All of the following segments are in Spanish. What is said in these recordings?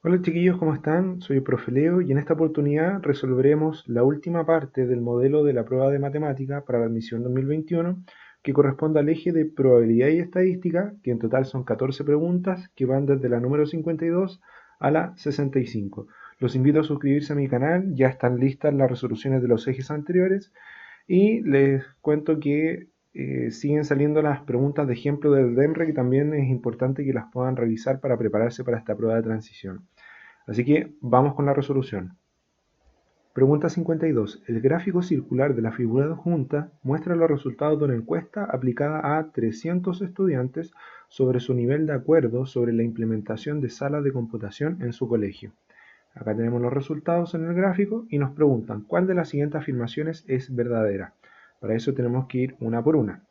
Hola chiquillos, ¿cómo están? Soy el profe Leo y en esta oportunidad resolveremos la última parte del modelo de la prueba de matemática para la admisión 2021 que corresponde al eje de probabilidad y estadística, que en total son 14 preguntas que van desde la número 52 a la 65. Los invito a suscribirse a mi canal, ya están listas las resoluciones de los ejes anteriores y les cuento que siguen saliendo las preguntas de ejemplo del DEMRE, que también es importante que las puedan revisar para prepararse para esta prueba de transición. Así que vamos con la resolución. Pregunta 52. El gráfico circular de la figura adjunta muestra los resultados de una encuesta aplicada a 300 estudiantes sobre su nivel de acuerdo sobre la implementación de salas de computación en su colegio. Acá tenemos los resultados en el gráfico y nos preguntan cuál de las siguientes afirmaciones es verdadera. Para eso tenemos que ir una por una.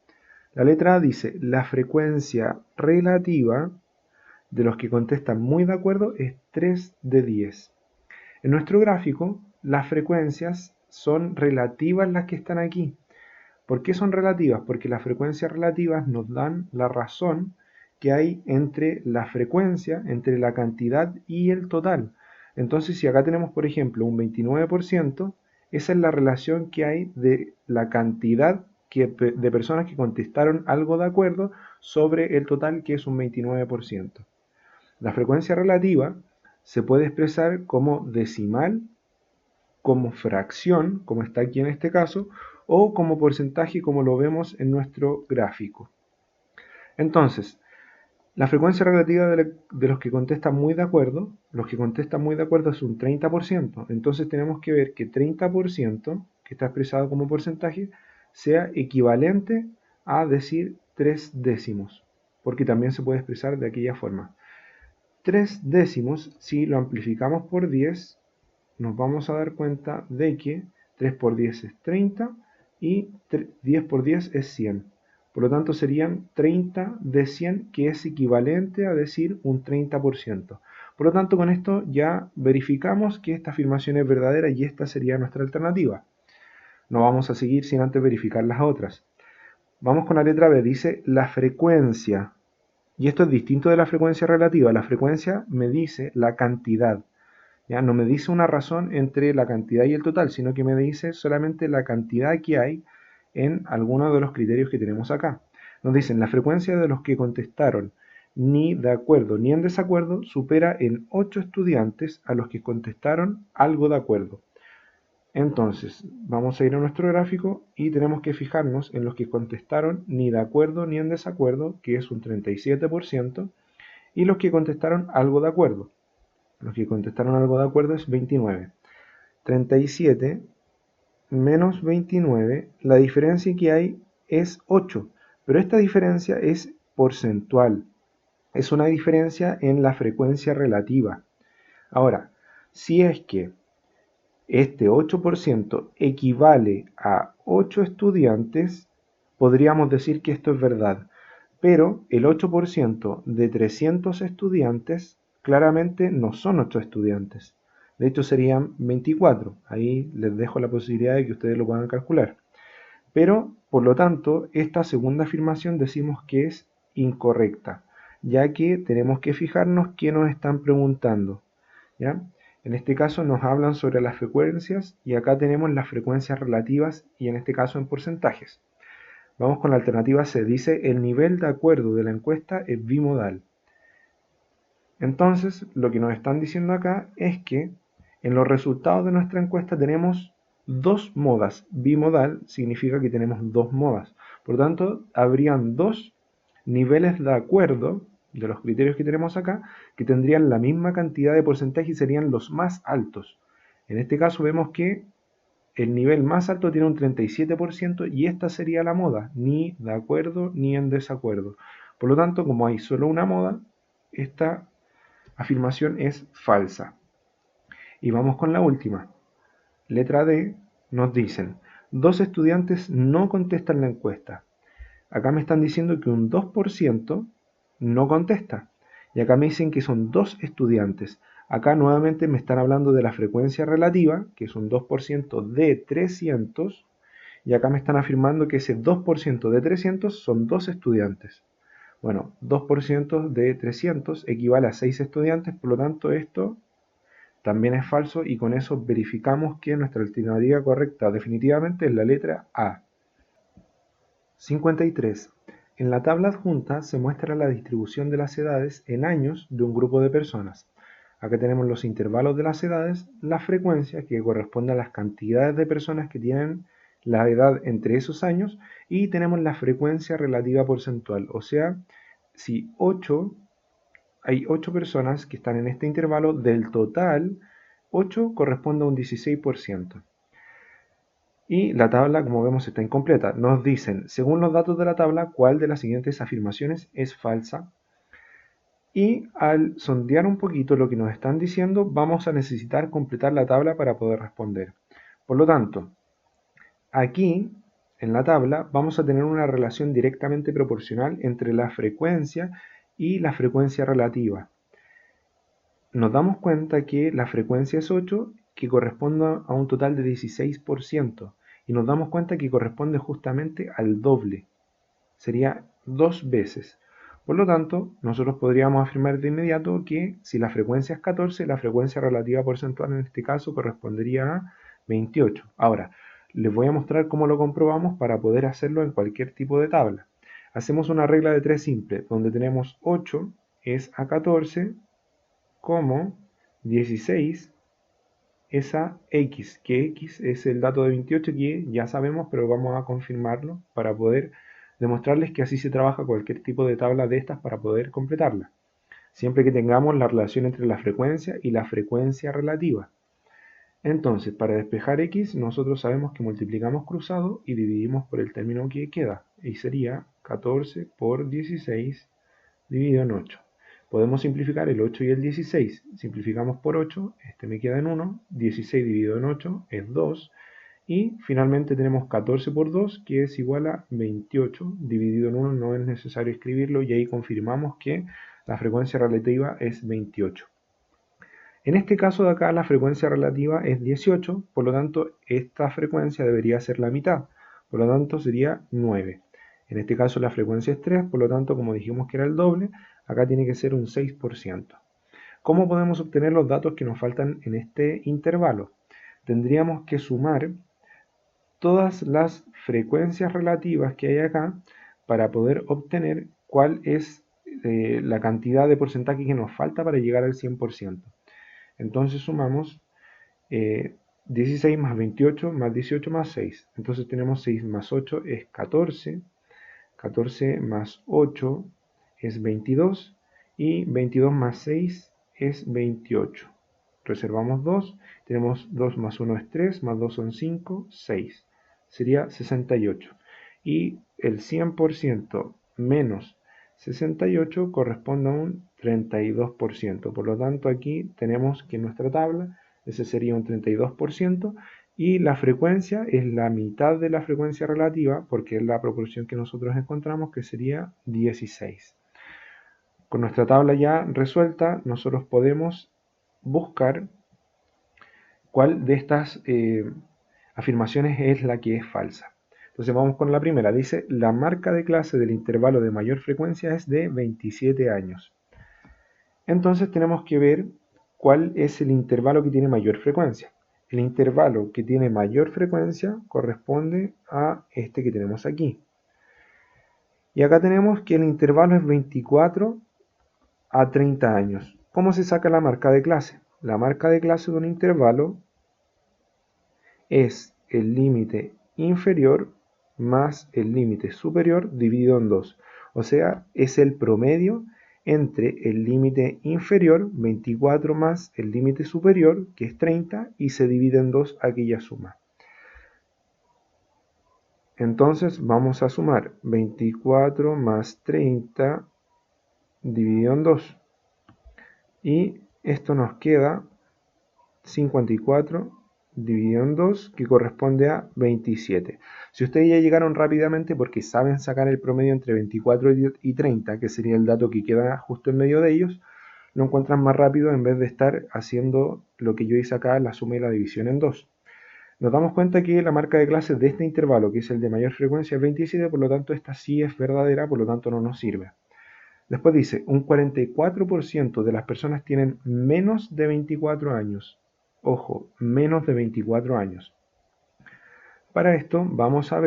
La letra A dice, la frecuencia relativa de los que contestan muy de acuerdo es 3 de 10. En nuestro gráfico, las frecuencias son relativas las que están aquí. ¿Por qué son relativas? Porque las frecuencias relativas nos dan la razón que hay entre la frecuencia, entre la cantidad y el total. Entonces, si acá tenemos, por ejemplo, un 29%, esa es la relación que hay de la cantidad de personas que contestaron algo de acuerdo sobre el total, que es un 29%. La frecuencia relativa se puede expresar como decimal, como fracción, como está aquí en este caso, o como porcentaje, como lo vemos en nuestro gráfico. Entonces, la frecuencia relativa de los que contestan muy de acuerdo, los que contestan muy de acuerdo es un 30%. Entonces tenemos que ver que 30%, que está expresado como porcentaje, sea equivalente a decir 3 décimos, porque también se puede expresar de aquella forma. 3 décimos, si lo amplificamos por 10, nos vamos a dar cuenta de que 3 por 10 es 30 y 10 por 10 es 100. Por lo tanto serían 30 de 100, que es equivalente a decir un 30%. Por lo tanto, con esto ya verificamos que esta afirmación es verdadera y esta sería nuestra alternativa. No vamos a seguir sin antes verificar las otras. Vamos con la letra B, dice la frecuencia. Y esto es distinto de la frecuencia relativa. La frecuencia me dice la cantidad. ¿Ya? No me dice una razón entre la cantidad y el total, sino que me dice solamente la cantidad que hay en alguno de los criterios que tenemos acá. Nos dicen la frecuencia de los que contestaron ni de acuerdo ni en desacuerdo supera en 8 estudiantes a los que contestaron algo de acuerdo. Entonces, vamos a ir a nuestro gráfico y tenemos que fijarnos en los que contestaron ni de acuerdo ni en desacuerdo, que es un 37%, y los que contestaron algo de acuerdo. Los que contestaron algo de acuerdo es 29. 37 menos 29, la diferencia que hay es 8, pero esta diferencia es porcentual. Es una diferencia en la frecuencia relativa. Ahora, si es que este 8% equivale a 8 estudiantes, podríamos decir que esto es verdad. Pero el 8% de 300 estudiantes claramente no son 8 estudiantes. De hecho serían 24. Ahí les dejo la posibilidad de que ustedes lo puedan calcular. Pero, por lo tanto, esta segunda afirmación decimos que es incorrecta, ya que tenemos que fijarnos qué nos están preguntando. ¿Ya? En este caso nos hablan sobre las frecuencias y acá tenemos las frecuencias relativas y en este caso en porcentajes. Vamos con la alternativa C. Dice el nivel de acuerdo de la encuesta es bimodal. Entonces, lo que nos están diciendo acá es que en los resultados de nuestra encuesta tenemos dos modas. Bimodal significa que tenemos dos modas. Por lo tanto, habrían dos niveles de acuerdo de los criterios que tenemos acá que tendrían la misma cantidad de porcentaje y serían los más altos. En este caso vemos que el nivel más alto tiene un 37% y esta sería la moda, ni de acuerdo ni en desacuerdo. Por lo tanto, como hay solo una moda, esta afirmación es falsa. Y vamos con la última. Letra D, nos dicen, dos estudiantes no contestan la encuesta. Acá me están diciendo que un 2% no contesta. Y acá me dicen que son dos estudiantes. Acá nuevamente me están hablando de la frecuencia relativa, que es un 2% de 300. Y acá me están afirmando que ese 2% de 300 son dos estudiantes. Bueno, 2% de 300 equivale a 6 estudiantes, por lo tanto esto también es falso y con eso verificamos que nuestra alternativa correcta definitivamente es la letra A. 53. En la tabla adjunta se muestra la distribución de las edades en años de un grupo de personas. Acá tenemos los intervalos de las edades, la frecuencia que corresponde a las cantidades de personas que tienen la edad entre esos años y tenemos la frecuencia relativa porcentual, o sea, si hay 8 personas que están en este intervalo, del total 8 corresponde a un 16%. Y la tabla, como vemos, está incompleta. Nos dicen, según los datos de la tabla, cuál de las siguientes afirmaciones es falsa. Y al sondear un poquito lo que nos están diciendo, vamos a necesitar completar la tabla para poder responder. Por lo tanto, aquí en la tabla vamos a tener una relación directamente proporcional entre la frecuencia y la frecuencia relativa. Nos damos cuenta que la frecuencia es 8, que corresponde a un total de 16%, y nos damos cuenta que corresponde justamente al doble, sería 2 veces. Por lo tanto, nosotros podríamos afirmar de inmediato que si la frecuencia es 14, la frecuencia relativa porcentual en este caso correspondería a 28. Ahora, les voy a mostrar cómo lo comprobamos para poder hacerlo en cualquier tipo de tabla. Hacemos una regla de 3 simple, donde tenemos 8 es a 14, como 16 es a x, que x es el dato de 28 que ya sabemos, pero vamos a confirmarlo para poder demostrarles que así se trabaja cualquier tipo de tabla de estas para poder completarla, siempre que tengamos la relación entre la frecuencia y la frecuencia relativa. Entonces, para despejar x, nosotros sabemos que multiplicamos cruzado y dividimos por el término que queda, y sería 14 por 16 dividido en 8. Podemos simplificar el 8 y el 16. Simplificamos por 8, este me queda en 1, 16 dividido en 8 es 2, y finalmente tenemos 14 por 2, que es igual a 28, dividido en 1 no es necesario escribirlo, y ahí confirmamos que la frecuencia relativa es 28. En este caso de acá la frecuencia relativa es 18, por lo tanto esta frecuencia debería ser la mitad, por lo tanto sería 9. En este caso la frecuencia es 3, por lo tanto como dijimos que era el doble, acá tiene que ser un 6%. ¿Cómo podemos obtener los datos que nos faltan en este intervalo? Tendríamos que sumar todas las frecuencias relativas que hay acá para poder obtener cuál es la cantidad de porcentaje que nos falta para llegar al 100%. Entonces sumamos 16 más 28 más 18 más 6. Entonces tenemos 6 más 8 es 14. 14 más 8 es 22. Y 22 más 6 es 28. Reservamos 2. Tenemos 2 más 1 es 3. Más 2 son 5. 6. Sería 68. Y el 100% menos 68 corresponde a un 32%. Por lo tanto, aquí tenemos que en nuestra tabla ese sería un 32%, y la frecuencia es la mitad de la frecuencia relativa, porque es la proporción que nosotros encontramos, que sería 16. Con nuestra tabla ya resuelta, nosotros podemos buscar cuál de estas afirmaciones es la que es falsa. Entonces vamos con la primera. Dice, la marca de clase del intervalo de mayor frecuencia es de 27 años. Entonces tenemos que ver cuál es el intervalo que tiene mayor frecuencia. El intervalo que tiene mayor frecuencia corresponde a este que tenemos aquí. Y acá tenemos que el intervalo es 24 a 30 años. ¿Cómo se saca la marca de clase? La marca de clase de un intervalo es el límite inferior más el límite superior dividido en 2. O sea, es el promedio entre el límite inferior, 24, más el límite superior, que es 30, y se divide en 2 aquella suma. Entonces vamos a sumar 24 más 30 dividido en 2. Y esto nos queda 54 dividido en 2, que corresponde a 27. Si ustedes ya llegaron rápidamente porque saben sacar el promedio entre 24 y 30, que sería el dato que queda justo en medio de ellos, lo encuentran más rápido en vez de estar haciendo lo que yo hice acá, la suma y la división en 2. Nos damos cuenta que la marca de clase de este intervalo, que es el de mayor frecuencia, es 27, por lo tanto esta sí es verdadera, por lo tanto no nos sirve. Después dice, un 44% de las personas tienen menos de 24 años. Ojo, menos de 24 años. Para esto vamos a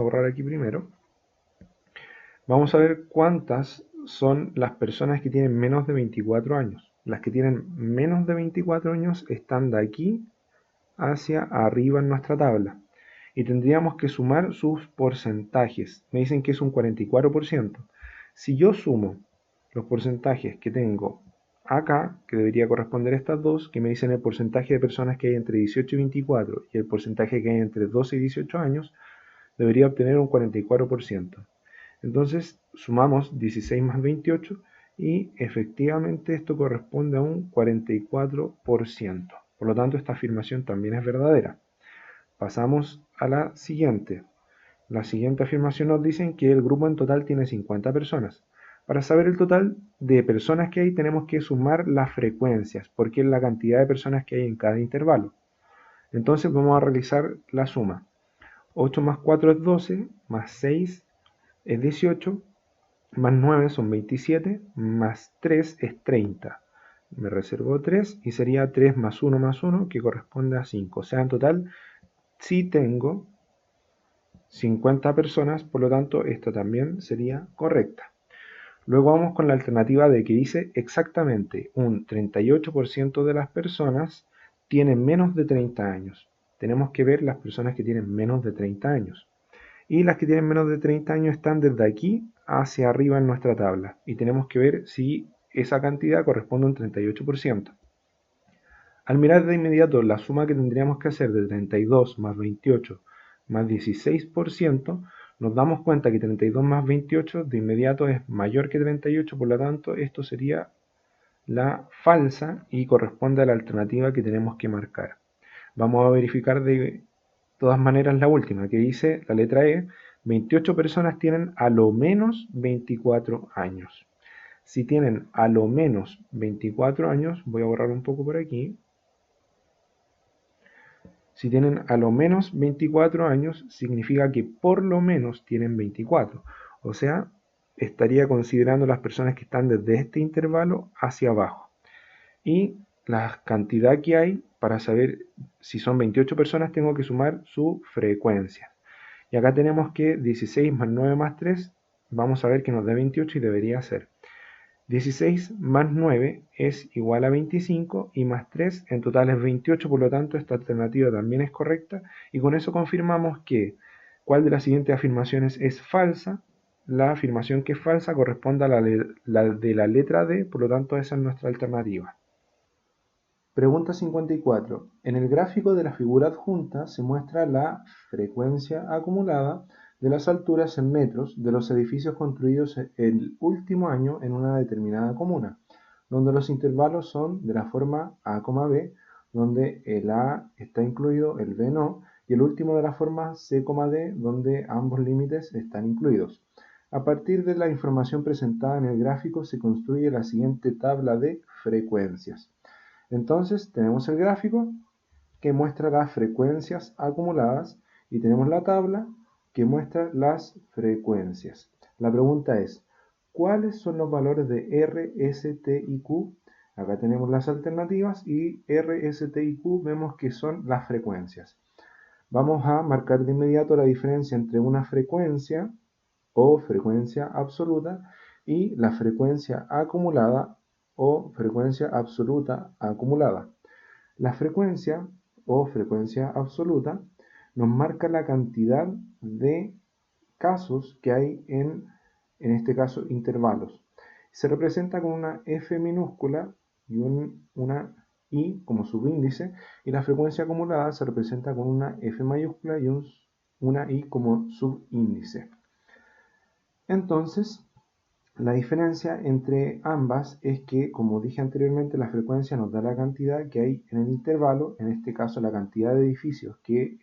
borrar aquí primero, vamos a ver cuántas son las personas que tienen menos de 24 años. Las que tienen menos de 24 años están de aquí hacia arriba en nuestra tabla. Y tendríamos que sumar sus porcentajes. Me dicen que es un 44%. Si yo sumo los porcentajes que tengo acá, que debería corresponder a estas dos, que me dicen el porcentaje de personas que hay entre 18 y 24 y el porcentaje que hay entre 12 y 18 años, debería obtener un 44%. Entonces sumamos 16 más 28 y efectivamente esto corresponde a un 44%. Por lo tanto, esta afirmación también es verdadera. Pasamos a la siguiente. La siguiente afirmación nos dice que el grupo en total tiene 50 personas. Para saber el total de personas que hay tenemos que sumar las frecuencias, porque es la cantidad de personas que hay en cada intervalo. Entonces vamos a realizar la suma. 8 más 4 es 12, más 6 es 18, más 9 son 27, más 3 es 30. Me reservo 3 y sería 3 más 1 que corresponde a 5. O sea, en total sí tengo 50 personas, por lo tanto esta también sería correcta. Luego vamos con la alternativa de que dice exactamente un 38% de las personas tienen menos de 30 años. Tenemos que ver las personas que tienen menos de 30 años. Y las que tienen menos de 30 años están desde aquí hacia arriba en nuestra tabla. Y tenemos que ver si esa cantidad corresponde a un 38%. Al mirar de inmediato la suma que tendríamos que hacer de 32 más 28 más 16%, nos damos cuenta que 32 más 28 de inmediato es mayor que 38, por lo tanto esto sería la falsa y corresponde a la alternativa que tenemos que marcar. Vamos a verificar de todas maneras la última, que dice la letra E, 28 personas tienen a lo menos 24 años. Si tienen a lo menos 24 años, voy a borrar un poco por aquí. Si tienen a lo menos 24 años, significa que por lo menos tienen 24. O sea, estaría considerando las personas que están desde este intervalo hacia abajo. Y la cantidad que hay, para saber si son 28 personas, tengo que sumar su frecuencia. Y acá tenemos que 16 más 9 más 3, vamos a ver que nos da 28 y debería ser. 16 más 9 es igual a 25 y más 3 en total es 28, por lo tanto esta alternativa también es correcta y con eso confirmamos que ¿cuál de las siguientes afirmaciones es falsa? La afirmación que es falsa corresponde a la de la letra D, por lo tanto esa es nuestra alternativa. Pregunta 54. En el gráfico de la figura adjunta se muestra la frecuencia acumulada de las alturas en metros de los edificios construidos el último año en una determinada comuna, donde los intervalos son de la forma A, B, donde el A está incluido, el B no, y el último de la forma C, D, donde ambos límites están incluidos. A partir de la información presentada en el gráfico se construye la siguiente tabla de frecuencias. Entonces tenemos el gráfico que muestra las frecuencias acumuladas y tenemos la tabla que muestra las frecuencias. La pregunta es, ¿cuáles son los valores de R, S, T y Q? Acá tenemos las alternativas y R, S, T y Q vemos que son las frecuencias. Vamos a marcar de inmediato la diferencia entre una frecuencia o frecuencia absoluta y la frecuencia acumulada o frecuencia absoluta acumulada. La frecuencia o frecuencia absoluta nos marca la cantidad de casos que hay en este caso, intervalos. Se representa con una F minúscula y una I como subíndice, y la frecuencia acumulada se representa con una F mayúscula y una I como subíndice. Entonces, la diferencia entre ambas es que, como dije anteriormente, la frecuencia nos da la cantidad que hay en el intervalo, en este caso la cantidad de edificios que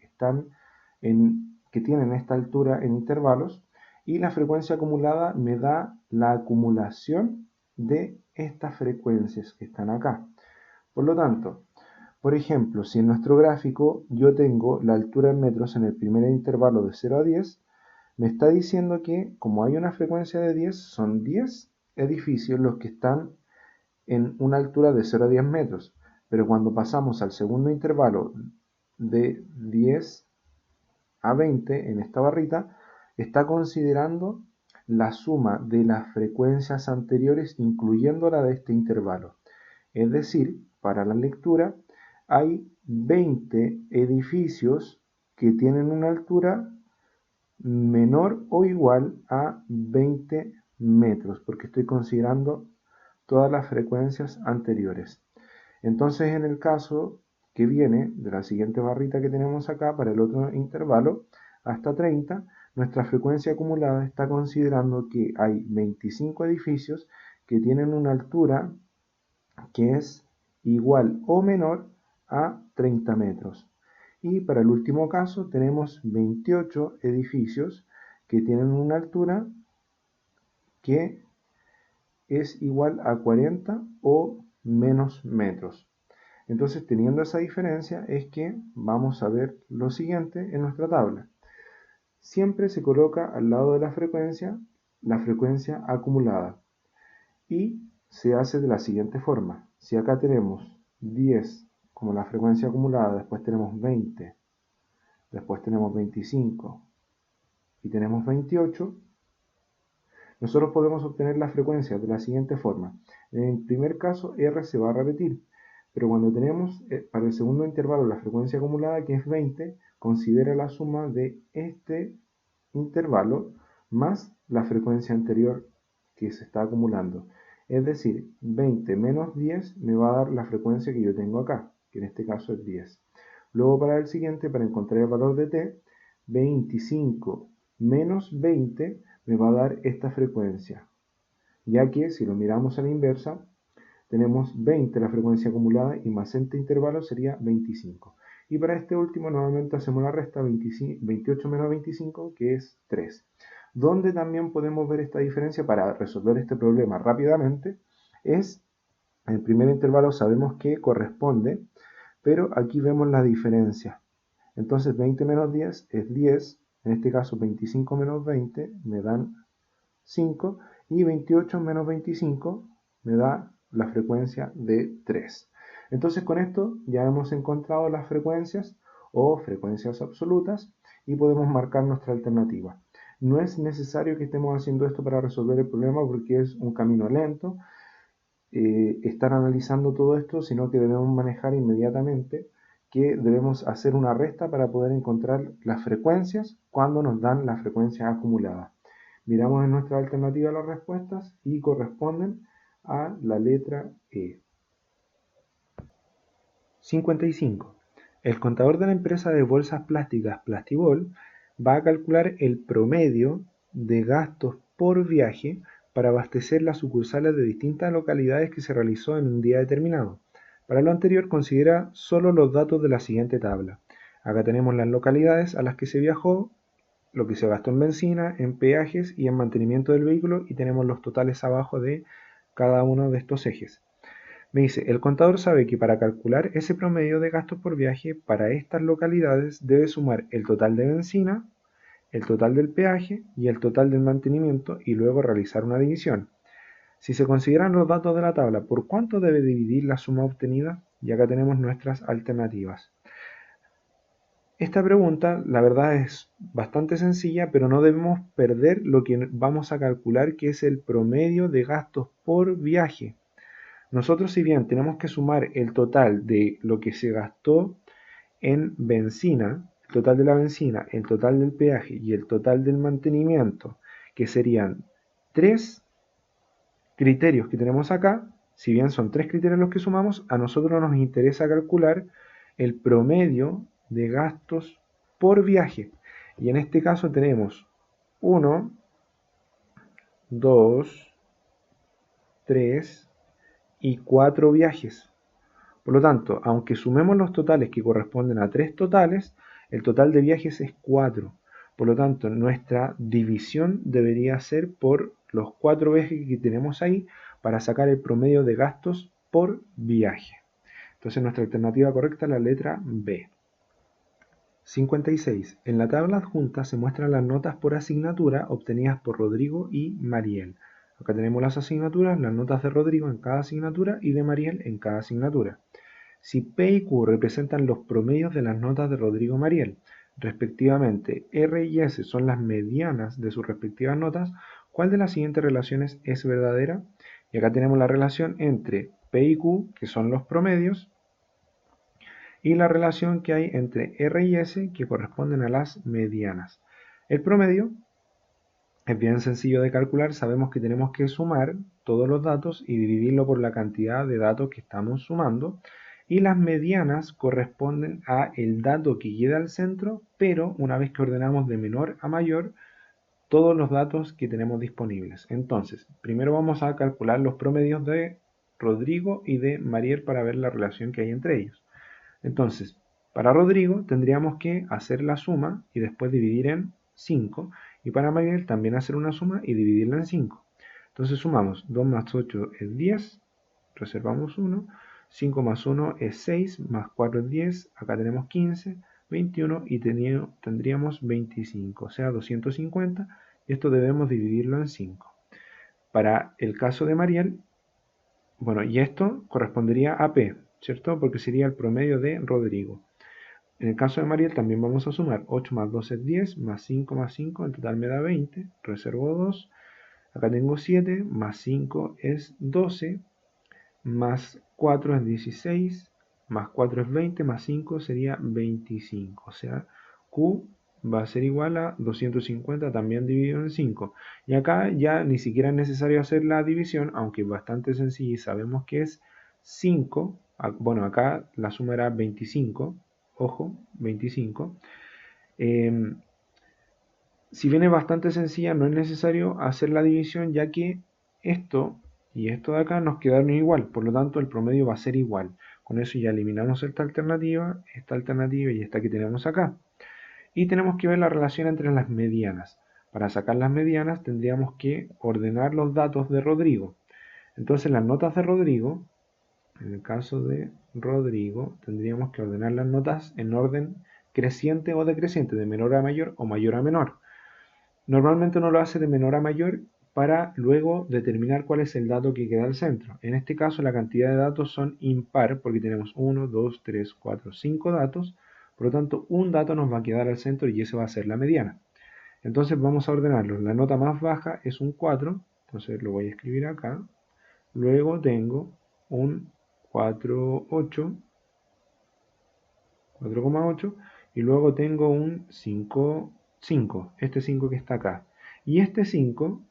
tienen esta altura en intervalos, y la frecuencia acumulada me da la acumulación de estas frecuencias que están acá. Por lo tanto, por ejemplo, si en nuestro gráfico yo tengo la altura en metros en el primer intervalo de 0 a 10, Me está diciendo que como hay una frecuencia de 10, son 10 edificios los que están en una altura de 0 a 10 metros. Pero cuando pasamos al segundo intervalo de 10 a 20 en esta barrita, está considerando la suma de las frecuencias anteriores incluyendo la de este intervalo. Es decir, para la lectura hay 20 edificios que tienen una altura menor o igual a 20 metros, porque estoy considerando todas las frecuencias anteriores. Entonces, en el caso que viene de la siguiente barrita que tenemos acá para el otro intervalo, hasta 30, nuestra frecuencia acumulada está considerando que hay 25 edificios que tienen una altura que es igual o menor a 30 metros. Y para el último caso tenemos 28 edificios que tienen una altura que es igual a 40 o menos metros. Entonces, teniendo esa diferencia, es que vamos a ver lo siguiente en nuestra tabla. Siempre se coloca al lado de la frecuencia acumulada. Y se hace de la siguiente forma. Si acá tenemos 10 como la frecuencia acumulada, después tenemos 20, después tenemos 25 y tenemos 28, nosotros podemos obtener la frecuencia de la siguiente forma. En el primer caso, R se va a repetir, pero cuando tenemos para el segundo intervalo la frecuencia acumulada, que es 20, considera la suma de este intervalo más la frecuencia anterior que se está acumulando. Es decir, 20 menos 10 me va a dar la frecuencia que yo tengo acá, que en este caso es 10. Luego para el siguiente, para encontrar el valor de t, 25 menos 20 me va a dar esta frecuencia, ya que si lo miramos a la inversa, tenemos 20 la frecuencia acumulada y más este intervalo sería 25. Y para este último nuevamente hacemos la resta 28 menos 25, que es 3. Donde también podemos ver esta diferencia para resolver este problema rápidamente es, el primer intervalo sabemos que corresponde, pero aquí vemos la diferencia. Entonces 20 menos 10 es 10, en este caso 25 menos 20 me dan 5 y 28 menos 25 me da la frecuencia de 3. Entonces con esto ya hemos encontrado las frecuencias o frecuencias absolutas y podemos marcar nuestra alternativa. No es necesario que estemos haciendo esto para resolver el problema porque es un camino lento estar analizando todo esto, sino que debemos manejar inmediatamente que debemos hacer una resta para poder encontrar las frecuencias cuando nos dan las frecuencias acumuladas. Miramos en nuestra alternativa las respuestas y corresponden a la letra E. 55. El contador de la empresa de bolsas plásticas Plastibol va a calcular el promedio de gastos por viaje para abastecer las sucursales de distintas localidades que se realizó en un día determinado. Para lo anterior, considera solo los datos de la siguiente tabla. Acá tenemos las localidades a las que se viajó, lo que se gastó en benzina, en peajes y en mantenimiento del vehículo, y tenemos los totales abajo de cada uno de estos ejes. Me dice, el contador sabe que para calcular ese promedio de gastos por viaje para estas localidades debe sumar el total de benzina, el total del peaje y el total del mantenimiento y luego realizar una división. Si se consideran los datos de la tabla, ¿por cuánto debe dividir la suma obtenida? Y acá tenemos nuestras alternativas. Esta pregunta, la verdad, es bastante sencilla, pero no debemos perder lo que vamos a calcular, que es el promedio de gastos por viaje. Nosotros, si bien tenemos que sumar el total de lo que se gastó en benzina, el total de la benzina, el total del peaje y el total del mantenimiento, que serían 3 criterios que tenemos acá, si bien son 3 criterios los que sumamos, a nosotros nos interesa calcular el promedio de gastos por viaje. Y en este caso tenemos 1, 2, 3 y 4 viajes. Por lo tanto, aunque sumemos los totales que corresponden a 3 totales, el total de viajes es 4. Por lo tanto, nuestra división debería ser por los 4 viajes que tenemos ahí para sacar el promedio de gastos por viaje. Entonces nuestra alternativa correcta es la letra B. 56. En la tabla adjunta se muestran las notas por asignatura obtenidas por Rodrigo y Mariel. Acá tenemos las asignaturas, las notas de Rodrigo en cada asignatura y de Mariel en cada asignatura. Si P y Q representan los promedios de las notas de Rodrigo y Mariel, respectivamente R y S son las medianas de sus respectivas notas, ¿cuál de las siguientes relaciones es verdadera? Y acá tenemos la relación entre P y Q, que son los promedios, y la relación que hay entre R y S, que corresponden a las medianas. El promedio es bien sencillo de calcular, sabemos que tenemos que sumar todos los datos y dividirlo por la cantidad de datos que estamos sumando, y las medianas corresponden a el dato que queda al centro, pero una vez que ordenamos de menor a mayor todos los datos que tenemos disponibles. Entonces, primero vamos a calcular los promedios de Rodrigo y de Mariel para ver la relación que hay entre ellos. Entonces, para Rodrigo tendríamos que hacer la suma y después dividir en 5. Y para Mariel también hacer una suma y dividirla en 5. Entonces sumamos 2 más 8 es 10, reservamos 1. 5 más 1 es 6, más 4 es 10, acá tenemos 15, 21 y tendríamos 25, o sea 250. Y esto debemos dividirlo en 5. Para el caso de Mariel, bueno, y esto correspondería a P, ¿cierto? Porque sería el promedio de Rodrigo. En el caso de Mariel también vamos a sumar 8 más 2 es 10, más 5 más 5, en total me da 20, reservo 2, acá tengo 7, más 5 es 12, más 4 es 16, más 4 es 20, más 5 sería 25, o sea, Q va a ser igual a 250 también dividido en 5. Y acá ya ni siquiera es necesario hacer la división, aunque es bastante sencilla y sabemos que es 5. Bueno, acá la suma era 25, ojo, 25. Si bien es bastante sencilla, no es necesario hacer la división, ya que esto y esto de acá nos quedaron igual, por lo tanto el promedio va a ser igual. Con eso ya eliminamos esta alternativa y esta que tenemos acá. Y tenemos que ver la relación entre las medianas. Para sacar las medianas tendríamos que ordenar los datos de Rodrigo. Entonces las notas de Rodrigo, en el caso de Rodrigo, tendríamos que ordenar las notas en orden creciente o decreciente, de menor a mayor o mayor a menor. Normalmente uno lo hace de menor a mayor para luego determinar cuál es el dato que queda al centro. En este caso la cantidad de datos son impar porque tenemos 1, 2, 3, 4, 5 datos. Por lo tanto, un dato nos va a quedar al centro y ese va a ser la mediana. Entonces vamos a ordenarlos. La nota más baja es un 4, entonces lo voy a escribir acá. Luego tengo un 4,8, 4,8 y luego tengo un 5, este 5 que está acá. Y este 5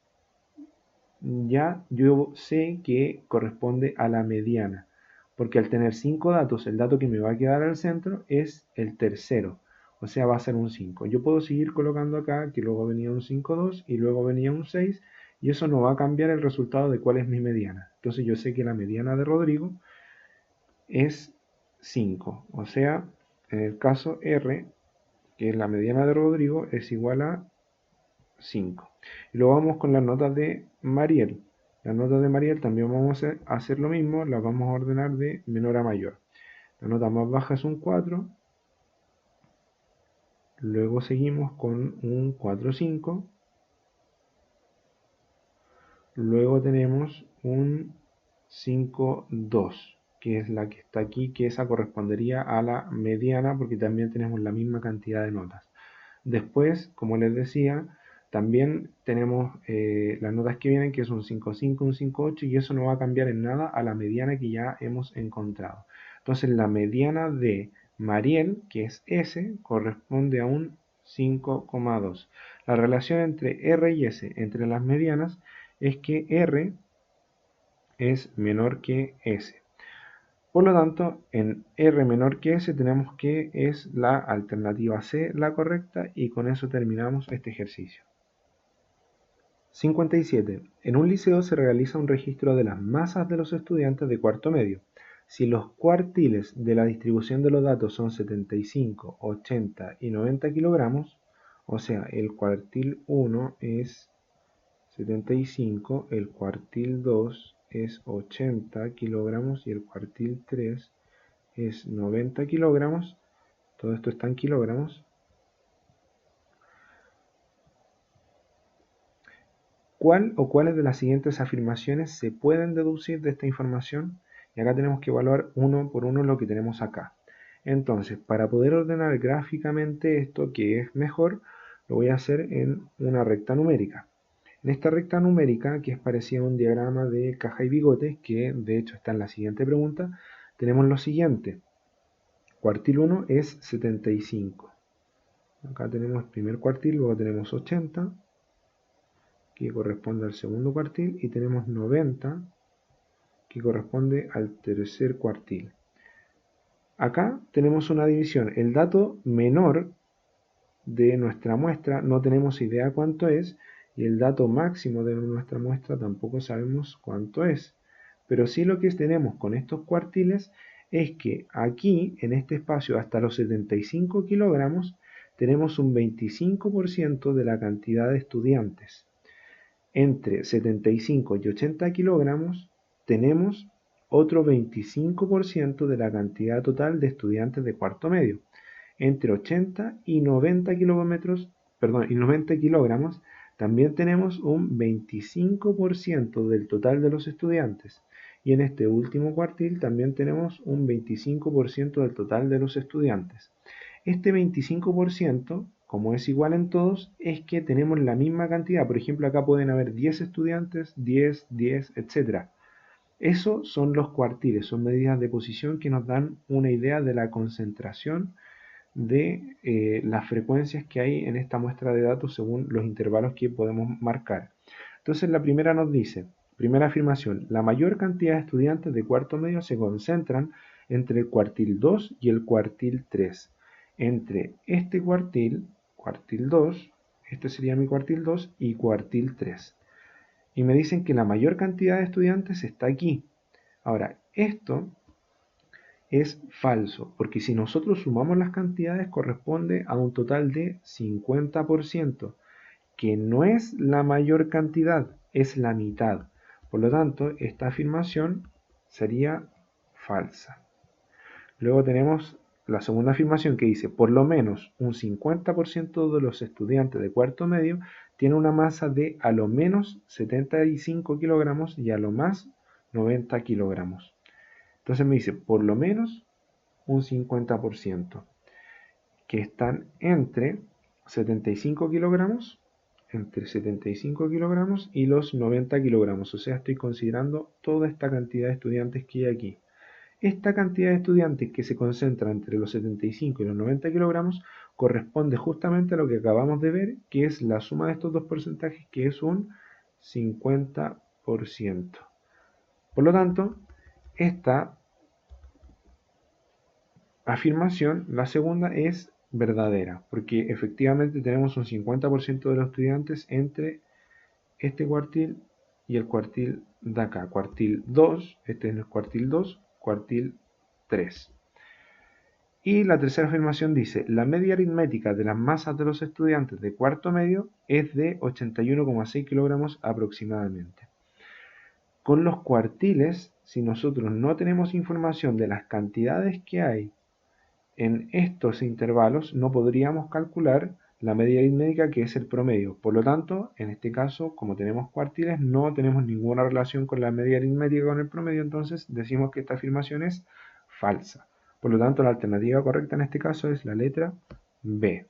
ya yo sé que corresponde a la mediana, porque al tener 5 datos, el dato que me va a quedar al centro es el tercero, o sea, va a ser un 5. Yo puedo seguir colocando acá que luego venía un 5,2 y luego venía un 6, y eso no va a cambiar el resultado de cuál es mi mediana. Entonces yo sé que la mediana de Rodrigo es 5, o sea, en el caso R, que es la mediana de Rodrigo, es igual a 5. Y luego vamos con las notas de Mariel. Las notas de Mariel también vamos a hacer lo mismo, las vamos a ordenar de menor a mayor. La nota más baja es un 4, luego seguimos con un 4,5, luego tenemos un 5,2, que es la que está aquí, que esa correspondería a la mediana porque también tenemos la misma cantidad de notas. Después, como les decía, también tenemos las notas que vienen, que es un 5,5, un 5,8, y eso no va a cambiar en nada a la mediana que ya hemos encontrado. Entonces la mediana de Mariel, que es S, corresponde a un 5,2. La relación entre R y S, entre las medianas, es que R es menor que S. Por lo tanto, en R menor que S tenemos que es la alternativa C la correcta y con eso terminamos este ejercicio. 57. En un liceo se realiza un registro de las masas de los estudiantes de cuarto medio. Si los cuartiles de la distribución de los datos son 75, 80 y 90 kilogramos, o sea, el cuartil 1 es 75, el cuartil 2 es 80 kilogramos y el cuartil 3 es 90 kilogramos, todo esto está en kilogramos. ¿Cuál o cuáles de las siguientes afirmaciones se pueden deducir de esta información? Y acá tenemos que evaluar uno por uno lo que tenemos acá. Entonces, para poder ordenar gráficamente esto, que es mejor, lo voy a hacer en una recta numérica. En esta recta numérica, que es parecida a un diagrama de caja y bigotes, que de hecho está en la siguiente pregunta, tenemos lo siguiente. Cuartil 1 es 75. Acá tenemos el primer cuartil, luego tenemos 80, que corresponde al segundo cuartil, y tenemos 90, que corresponde al tercer cuartil. Acá tenemos una división. El dato menor de nuestra muestra no tenemos idea cuánto es, y el dato máximo de nuestra muestra tampoco sabemos cuánto es. Pero sí lo que tenemos con estos cuartiles es que aquí, en este espacio hasta los 75 kilogramos, tenemos un 25% de la cantidad de estudiantes. Entre 75 y 80 kilogramos tenemos otro 25% de la cantidad total de estudiantes de cuarto medio. Entre 80 y 90 kilogramos también tenemos un 25% del total de los estudiantes. Y en este último cuartil también tenemos un 25% del total de los estudiantes. Este 25%, como es igual en todos, es que tenemos la misma cantidad. Por ejemplo, acá pueden haber 10 estudiantes, 10, 10, etc. Eso son los cuartiles, son medidas de posición que nos dan una idea de la concentración de las frecuencias que hay en esta muestra de datos según los intervalos que podemos marcar. Entonces la primera nos dice, primera afirmación, la mayor cantidad de estudiantes de cuarto medio se concentran entre el cuartil 2 y el cuartil 3. Entre este cuartil 2, este sería mi cuartil 2 y cuartil 3. Y me dicen que la mayor cantidad de estudiantes está aquí. Ahora, esto es falso, porque si nosotros sumamos las cantidades corresponde a un total de 50%, que no es la mayor cantidad, es la mitad. Por lo tanto, esta afirmación sería falsa. Luego tenemos la segunda afirmación que dice, por lo menos un 50% de los estudiantes de cuarto medio tiene una masa de a lo menos 75 kilogramos y a lo más 90 kilogramos. Entonces me dice, por lo menos un 50%, que están entre 75 kilogramos, y los 90 kilogramos. O sea, estoy considerando toda esta cantidad de estudiantes que hay aquí. Esta cantidad de estudiantes que se concentra entre los 75 y los 90 kilogramos corresponde justamente a lo que acabamos de ver, que es la suma de estos dos porcentajes, que es un 50%. Por lo tanto, esta afirmación, la segunda, es verdadera, porque efectivamente tenemos un 50% de los estudiantes entre este cuartil y el cuartil de acá, cuartil 2, este es el cuartil 2, cuartil 3. Y la tercera afirmación dice, la media aritmética de las masas de los estudiantes de cuarto medio es de 81,6 kilogramos aproximadamente. Con los cuartiles, si nosotros no tenemos información de las cantidades que hay en estos intervalos, no podríamos calcular la media aritmética, que es el promedio. Por lo tanto, en este caso, como tenemos cuartiles, no tenemos ninguna relación con la media aritmética con el promedio, entonces decimos que esta afirmación es falsa. Por lo tanto, la alternativa correcta en este caso es la letra B.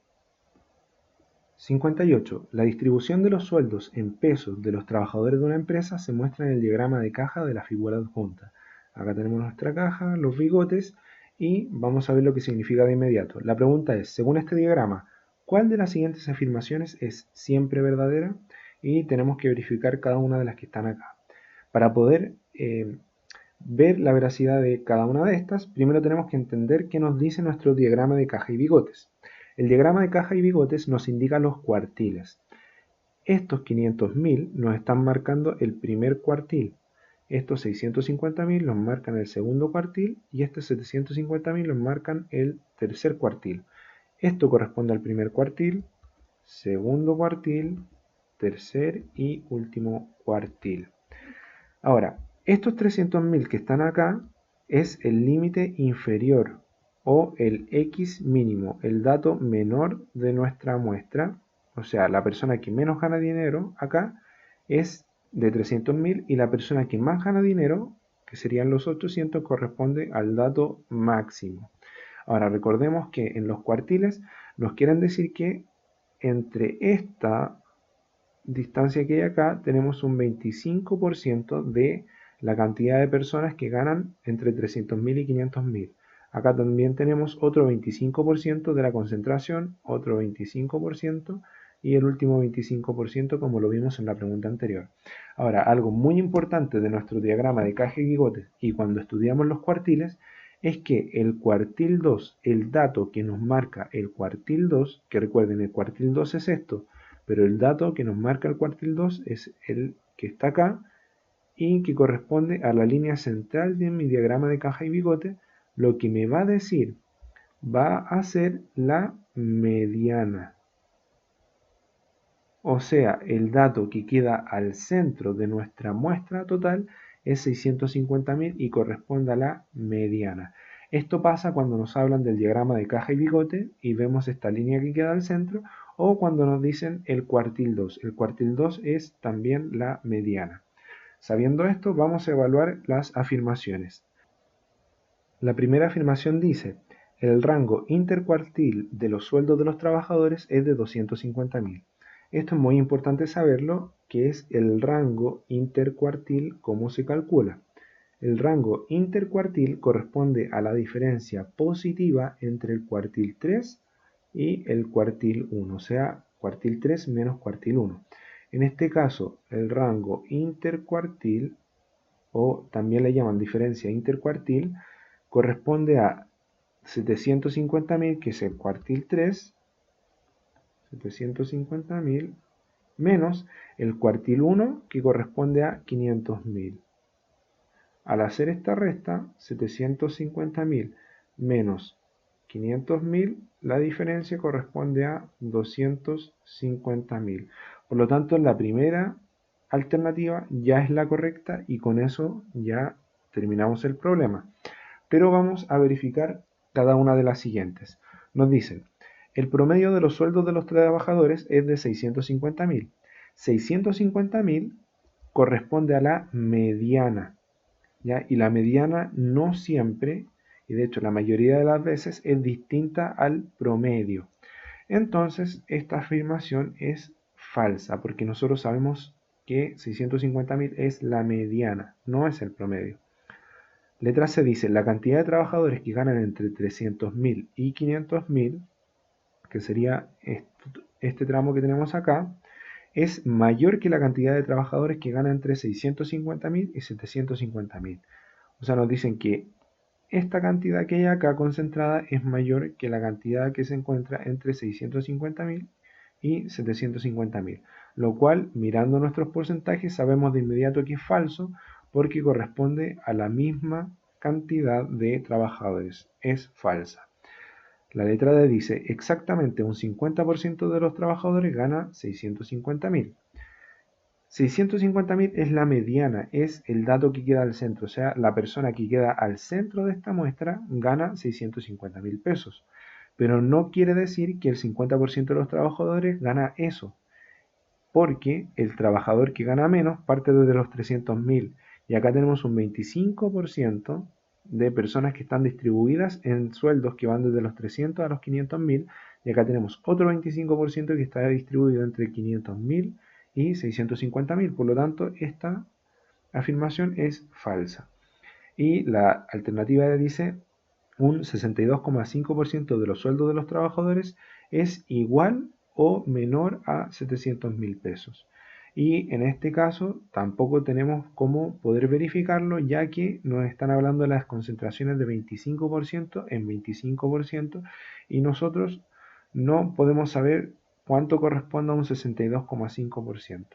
58. La distribución de los sueldos en pesos de los trabajadores de una empresa se muestra en el diagrama de caja de la figura adjunta. Acá tenemos nuestra caja, los bigotes, y vamos a ver lo que significa de inmediato. La pregunta es, según este diagrama, ¿cuál de las siguientes afirmaciones es siempre verdadera? Y tenemos que verificar cada una de las que están acá. Para poder ver la veracidad de cada una de estas, primero tenemos que entender qué nos dice nuestro diagrama de caja y bigotes. El diagrama de caja y bigotes nos indica los cuartiles. Estos 500.000 nos están marcando el primer cuartil. Estos 650.000 los marcan el segundo cuartil y estos 750.000 los marcan el tercer cuartil. Esto corresponde al primer cuartil, segundo cuartil, tercer y último cuartil. Ahora, estos 300.000 que están acá es el límite inferior o el X mínimo, el dato menor de nuestra muestra, o sea, la persona que menos gana dinero acá es de 300.000 y la persona que más gana dinero, que serían los 800, corresponde al dato máximo. Ahora recordemos que en los cuartiles nos quieren decir que entre esta distancia que hay acá tenemos un 25% de la cantidad de personas que ganan entre 300.000 y 500.000. Acá también tenemos otro 25% de la concentración, otro 25% y el último 25% como lo vimos en la pregunta anterior. Ahora, algo muy importante de nuestro diagrama de caja y bigotes y cuando estudiamos los cuartiles es que el cuartil 2, el dato que nos marca el cuartil 2, que recuerden el cuartil 2 es esto, pero el dato que nos marca el cuartil 2 es el que está acá y que corresponde a la línea central de mi diagrama de caja y bigote, lo que me va a decir va a ser la mediana. O sea, el dato que queda al centro de nuestra muestra total es 650.000 y corresponde a la mediana. Esto pasa cuando nos hablan del diagrama de caja y bigote y vemos esta línea que queda al centro, o cuando nos dicen el cuartil 2. El cuartil 2 es también la mediana. Sabiendo esto, vamos a evaluar las afirmaciones. La primera afirmación dice, el rango intercuartil de los sueldos de los trabajadores es de 250.000. Esto es muy importante saberlo, que es el rango intercuartil, cómo se calcula. El rango intercuartil corresponde a la diferencia positiva entre el cuartil 3 y el cuartil 1, o sea, cuartil 3 menos cuartil 1. En este caso, el rango intercuartil, o también le llaman diferencia intercuartil, corresponde a 750.000, que es el cuartil 3, 750.000, menos el cuartil 1, que corresponde a 500.000. Al hacer esta resta, 750.000 menos 500.000, la diferencia corresponde a 250.000. Por lo tanto, la primera alternativa ya es la correcta y con eso ya terminamos el problema. Pero vamos a verificar cada una de las siguientes. Nos dicen, el promedio de los sueldos de los trabajadores es de 650.000. 650.000 corresponde a la mediana, ¿ya? Y la mediana no siempre, y de hecho la mayoría de las veces, es distinta al promedio. Entonces, esta afirmación es falsa, porque nosotros sabemos que 650.000 es la mediana, no es el promedio. Letra C dice, la cantidad de trabajadores que ganan entre 300.000 y 500.000, que sería este tramo que tenemos acá, es mayor que la cantidad de trabajadores que ganan entre 650.000 y 750.000. O sea, nos dicen que esta cantidad que hay acá concentrada es mayor que la cantidad que se encuentra entre 650.000 y 750.000. Lo cual, mirando nuestros porcentajes, sabemos de inmediato que es falso porque corresponde a la misma cantidad de trabajadores. Es falsa. La letra D dice, exactamente un 50% de los trabajadores gana 650.000. 650.000 es la mediana, es el dato que queda al centro, o sea, la persona que queda al centro de esta muestra gana 650.000 pesos. Pero no quiere decir que el 50% de los trabajadores gana eso, porque el trabajador que gana menos parte desde los 300.000 y acá tenemos un 25% de personas que están distribuidas en sueldos que van desde los 300 a los 500.000 y acá tenemos otro 25% que está distribuido entre 500.000 y 650.000. Por lo tanto, esta afirmación es falsa. Y la alternativa dice un 62,5% de los sueldos de los trabajadores es igual o menor a 700.000 pesos. Y en este caso tampoco tenemos cómo poder verificarlo, ya que nos están hablando de las concentraciones de 25% en 25% y nosotros no podemos saber cuánto corresponde a un 62,5%.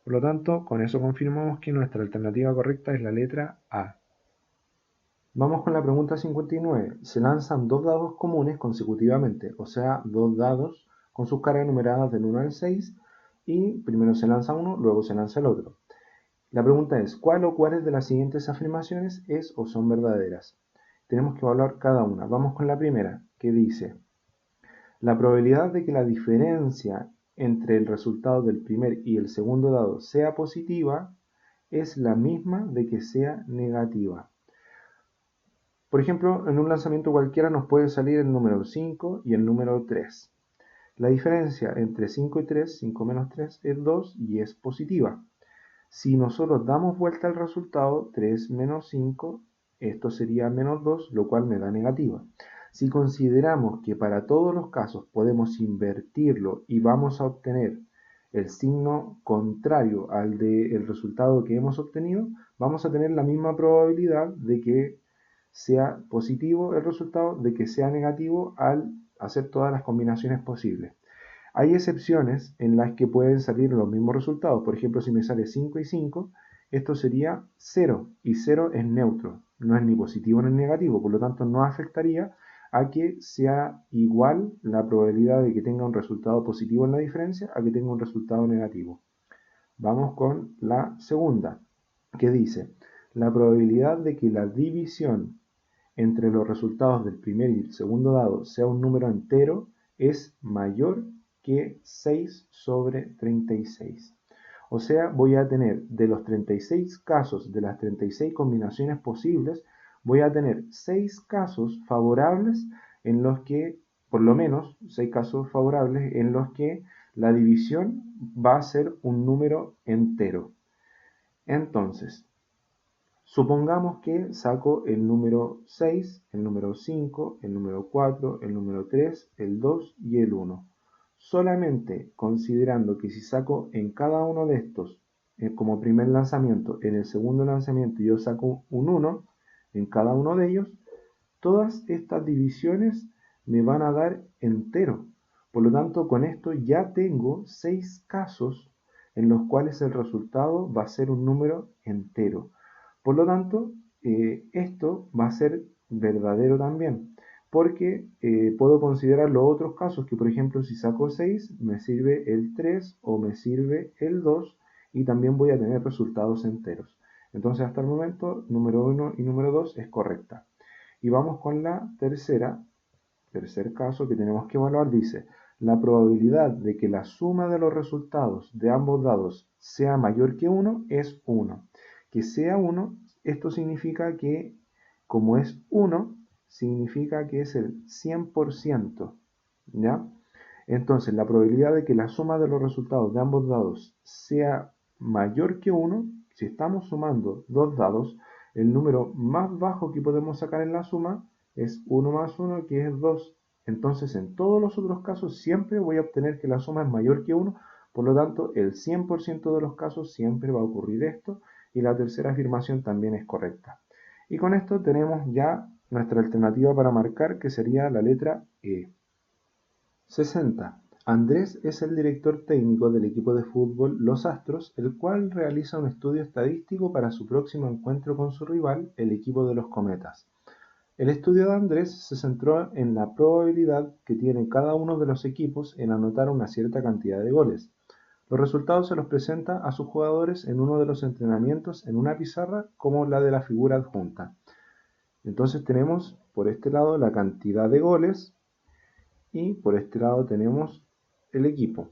Por lo tanto, con eso confirmamos que nuestra alternativa correcta es la letra A. Vamos con la pregunta 59. Se lanzan dos dados comunes consecutivamente, o sea, dos dados con sus cargas numeradas del 1 al 6 y primero se lanza uno, luego se lanza el otro. La pregunta es, ¿cuál o cuáles de las siguientes afirmaciones es o son verdaderas? tenemos que evaluar cada una. Vamos con la primera, que dice: la probabilidad de que la diferencia entre el resultado del primer y el segundo dado sea positiva es la misma de que sea negativa. Por ejemplo, en un lanzamiento cualquiera nos puede salir el número 5 y el número 3. La diferencia entre 5 y 3, 5 menos 3, es 2 y es positiva. Si nosotros damos vuelta al resultado, 3 menos 5, esto sería menos 2, lo cual me da negativa. Si consideramos que para todos los casos podemos invertirlo y vamos a obtener el signo contrario al del resultado que hemos obtenido, vamos a tener la misma probabilidad de que sea positivo el resultado, de que sea negativo al hacer todas las combinaciones posibles. Hay excepciones en las que pueden salir los mismos resultados. Por ejemplo, si me sale 5 y 5, esto sería 0 y 0 es neutro, no es ni positivo ni negativo, por lo tanto no afectaría a que sea igual la probabilidad de que tenga un resultado positivo en la diferencia a que tenga un resultado negativo. Vamos con la segunda, que dice: la probabilidad de que la división entre los resultados del primer y el segundo dado sea un número entero es mayor que 6 sobre 36. O sea, voy a tener de los 36 casos, de las 36 combinaciones posibles, voy a tener 6 casos favorables en los que, por lo menos 6 casos favorables en los que la división va a ser un número entero. Entonces, supongamos que saco el número 6, el número 5, el número 4, el número 3, el 2 y el 1. Solamente considerando que si saco en cada uno de estos como primer lanzamiento, en el segundo lanzamiento yo saco un 1 en cada uno de ellos, todas estas divisiones me van a dar entero. Por lo tanto, con esto ya tengo 6 casos en los cuales el resultado va a ser un número entero. Por lo tanto, esto va a ser verdadero también, porque puedo considerar los otros casos que, por ejemplo, si saco 6, me sirve el 3 o me sirve el 2 y también voy a tener resultados enteros. Entonces, hasta el momento, número 1 y número 2 es correcta. Y vamos con la tercer caso que tenemos que evaluar. Dice: la probabilidad de que la suma de los resultados de ambos dados sea mayor que 1 es 1. Que sea 1, esto significa que, como es 1, significa que es el 100%, ¿ya? Entonces, la probabilidad de que la suma de los resultados de ambos dados sea mayor que 1, si estamos sumando dos dados, el número más bajo que podemos sacar en la suma es 1 más 1, que es 2. Entonces, en todos los otros casos siempre voy a obtener que la suma es mayor que 1, por lo tanto, el 100% de los casos siempre va a ocurrir esto, y la tercera afirmación también es correcta. Y con esto tenemos ya nuestra alternativa para marcar, que sería la letra E. 60. Andrés es el director técnico del equipo de fútbol Los Astros, el cual realiza un estudio estadístico para su próximo encuentro con su rival, el equipo de los Cometas. El estudio de Andrés se centró en la probabilidad que tiene cada uno de los equipos en anotar una cierta cantidad de goles. Los resultados se los presenta a sus jugadores en uno de los entrenamientos en una pizarra como la de la figura adjunta. Entonces tenemos por este lado la cantidad de goles y por este lado tenemos el equipo.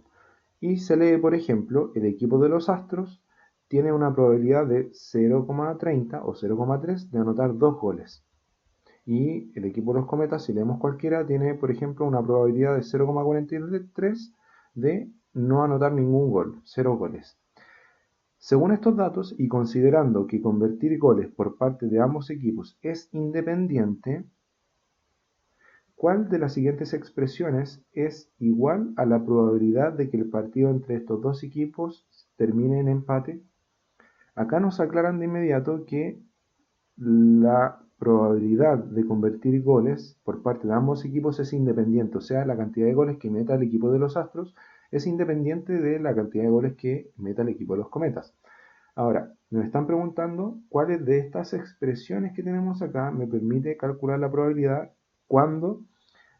Y se lee, por ejemplo, el equipo de los Astros tiene una probabilidad de 0,30 o 0,3 de anotar 2 goles. Y el equipo de los Cometas, si leemos cualquiera, tiene, por ejemplo, una probabilidad de 0,43 de no anotar ningún gol, 0 goles. Según estos datos, y considerando que convertir goles por parte de ambos equipos es independiente, ¿cuál de las siguientes expresiones es igual a la probabilidad de que el partido entre estos dos equipos termine en empate? Acá nos aclaran de inmediato que la probabilidad de convertir goles por parte de ambos equipos es independiente, o sea, la cantidad de goles que meta el equipo de los Astros es independiente de la cantidad de goles que meta el equipo de los Cometas. Ahora, nos están preguntando cuáles de estas expresiones que tenemos acá me permite calcular la probabilidad cuando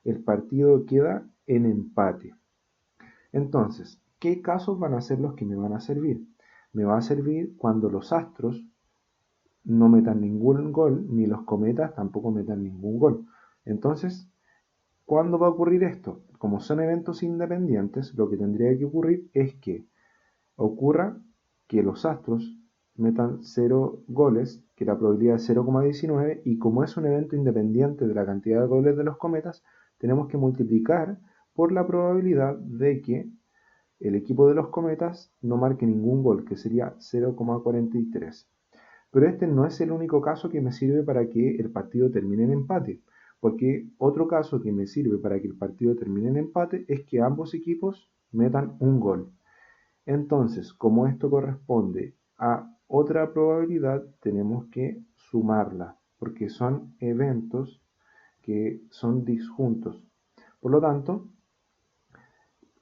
el partido queda en empate. Entonces, ¿qué casos van a ser los que me van a servir? Me va a servir cuando los Astros no metan ningún gol, ni los cometas tampoco metan ningún gol. Entonces, ¿cuándo va a ocurrir esto? Como son eventos independientes, lo que tendría que ocurrir es que ocurra que los astros metan 0 goles, que la probabilidad es 0,19, y como es un evento independiente de la cantidad de goles de los cometas, tenemos que multiplicar por la probabilidad de que el equipo de los cometas no marque ningún gol, que sería 0,43. Pero este no es el único caso que me sirve para que el partido termine en empate, porque otro caso que me sirve para que el partido termine en empate es que ambos equipos metan un gol. Entonces, como esto corresponde a otra probabilidad, tenemos que sumarla, porque son eventos que son disjuntos. Por lo tanto,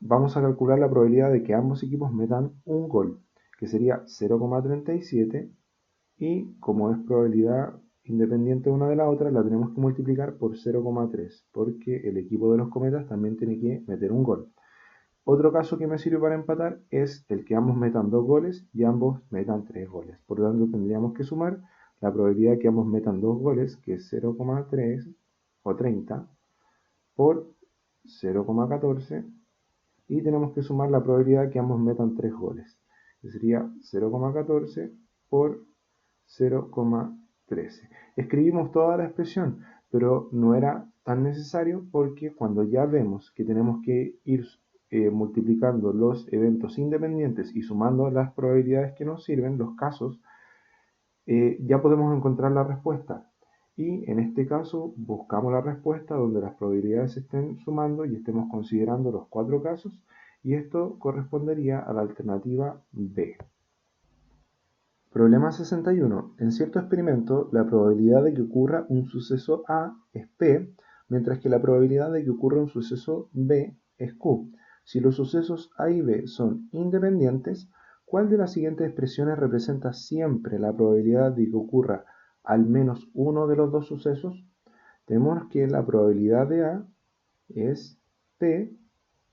vamos a calcular la probabilidad de que ambos equipos metan un gol, que sería 0,37, y como es probabilidad independiente una de la otra, la tenemos que multiplicar por 0,3, porque el equipo de los cometas también tiene que meter un gol. Otro caso que me sirve para empatar es el que ambos metan 2 goles y ambos metan 3 goles. Por lo tanto, tendríamos que sumar la probabilidad de que ambos metan 2 goles, que es 0,3 o 30, por 0,14, y tenemos que sumar la probabilidad de que ambos metan 3 goles, que sería 0,14 por 0,13. Escribimos toda la expresión, pero no era tan necesario porque cuando ya vemos que tenemos que ir multiplicando los eventos independientes y sumando las probabilidades que nos sirven, los casos, ya podemos encontrar la respuesta. Y en este caso buscamos la respuesta donde las probabilidades se estén sumando y estemos considerando los 4 casos, y esto correspondería a la alternativa B. Problema 61. En cierto experimento, la probabilidad de que ocurra un suceso A es P, mientras que la probabilidad de que ocurra un suceso B es Q. Si los sucesos A y B son independientes, ¿cuál de las siguientes expresiones representa siempre la probabilidad de que ocurra al menos uno de los dos sucesos? Tenemos que la probabilidad de A es P,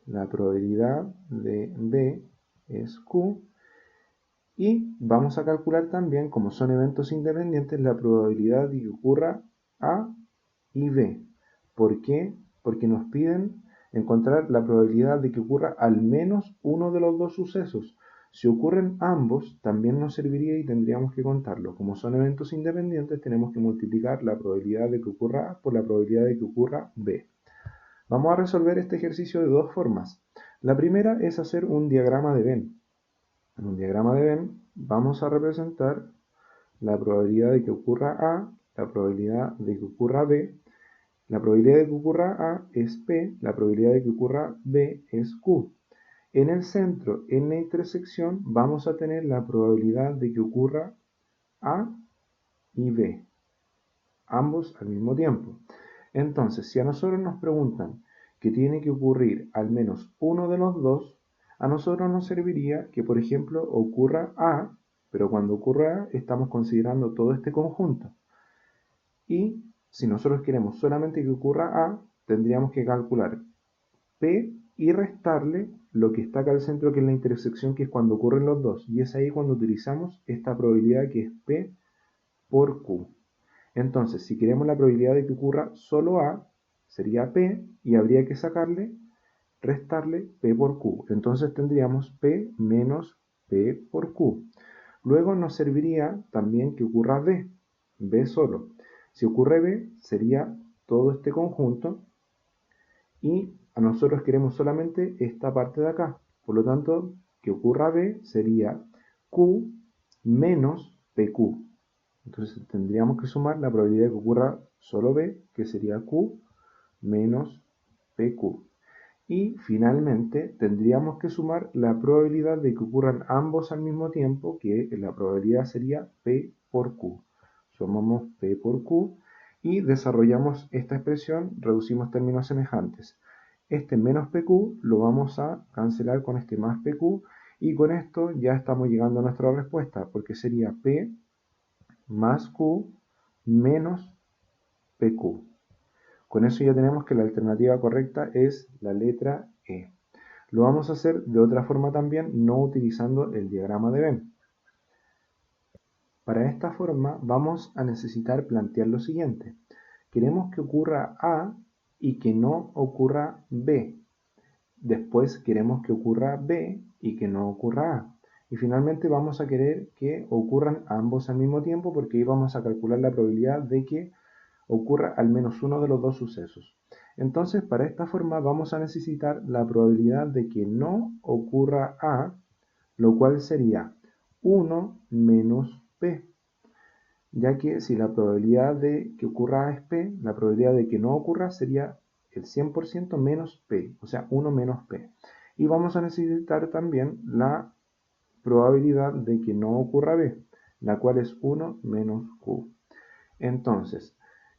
la probabilidad de B es Q, y vamos a calcular también, como son eventos independientes, la probabilidad de que ocurra A y B. ¿Por qué? Porque nos piden encontrar la probabilidad de que ocurra al menos uno de los dos sucesos. Si ocurren ambos, también nos serviría y tendríamos que contarlo. Como son eventos independientes, tenemos que multiplicar la probabilidad de que ocurra A por la probabilidad de que ocurra B. Vamos a resolver este ejercicio de dos formas. La primera es hacer un diagrama de Venn. En un diagrama de Venn vamos a representar la probabilidad de que ocurra A, la probabilidad de que ocurra B. La probabilidad de que ocurra A es P, la probabilidad de que ocurra B es Q. En el centro, en la intersección, vamos a tener la probabilidad de que ocurra A y B, ambos al mismo tiempo. Entonces, si a nosotros nos preguntan que tiene que ocurrir al menos uno de los dos, a nosotros nos serviría que, por ejemplo, ocurra A, pero cuando ocurra A estamos considerando todo este conjunto. Y si nosotros queremos solamente que ocurra A, tendríamos que calcular P y restarle lo que está acá al centro, que es la intersección, que es cuando ocurren los dos. Y es ahí cuando utilizamos esta probabilidad que es P por Q. Entonces, si queremos la probabilidad de que ocurra solo A, sería P, y habría que restarle P por Q. Entonces tendríamos P menos P por Q. Luego nos serviría también que ocurra B, B solo. Si ocurre B, sería todo este conjunto, y a nosotros queremos solamente esta parte de acá. Por lo tanto, que ocurra B sería Q menos PQ. Entonces tendríamos que sumar la probabilidad de que ocurra solo B, que sería Q menos PQ. Y finalmente tendríamos que sumar la probabilidad de que ocurran ambos al mismo tiempo, que la probabilidad sería P por Q. Sumamos P por Q y desarrollamos esta expresión, reducimos términos semejantes. Este menos PQ lo vamos a cancelar con este más PQ, y con esto ya estamos llegando a nuestra respuesta, porque sería P más Q menos PQ. Con eso ya tenemos que la alternativa correcta es la letra E. Lo vamos a hacer de otra forma también, no utilizando el diagrama de Venn. Para esta forma vamos a necesitar plantear lo siguiente. Queremos que ocurra A y que no ocurra B. Después queremos que ocurra B y que no ocurra A. Y finalmente vamos a querer que ocurran ambos al mismo tiempo porque ahí vamos a calcular la probabilidad de que ocurra al menos uno de los dos sucesos. Entonces, para esta forma vamos a necesitar la probabilidad de que no ocurra A, lo cual sería 1 menos P, ya que si la probabilidad de que ocurra A es P, la probabilidad de que no ocurra sería el 100% menos P, o sea, 1 menos P. Y vamos a necesitar también la probabilidad de que no ocurra B, la cual es 1 menos Q. Entonces,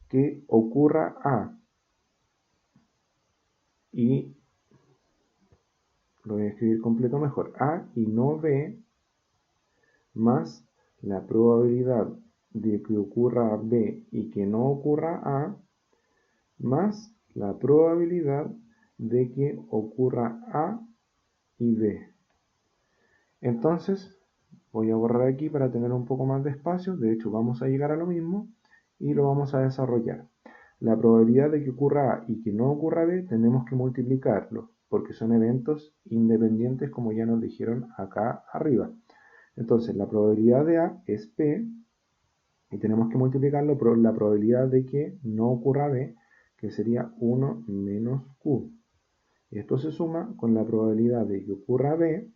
que ocurra A y lo voy a escribir completo mejor, A y no B, más la probabilidad de que ocurra B y que no ocurra A, más la probabilidad de que ocurra A y B. Entonces, voy a borrar aquí para tener un poco más de espacio, de hecho vamos a llegar a lo mismo y lo vamos a desarrollar. La probabilidad de que ocurra A y que no ocurra B tenemos que multiplicarlo, porque son eventos independientes como ya nos dijeron acá arriba. Entonces la probabilidad de A es P y tenemos que multiplicarlo por la probabilidad de que no ocurra B, que sería 1 menos Q. Y esto se suma con la probabilidad de que ocurra B,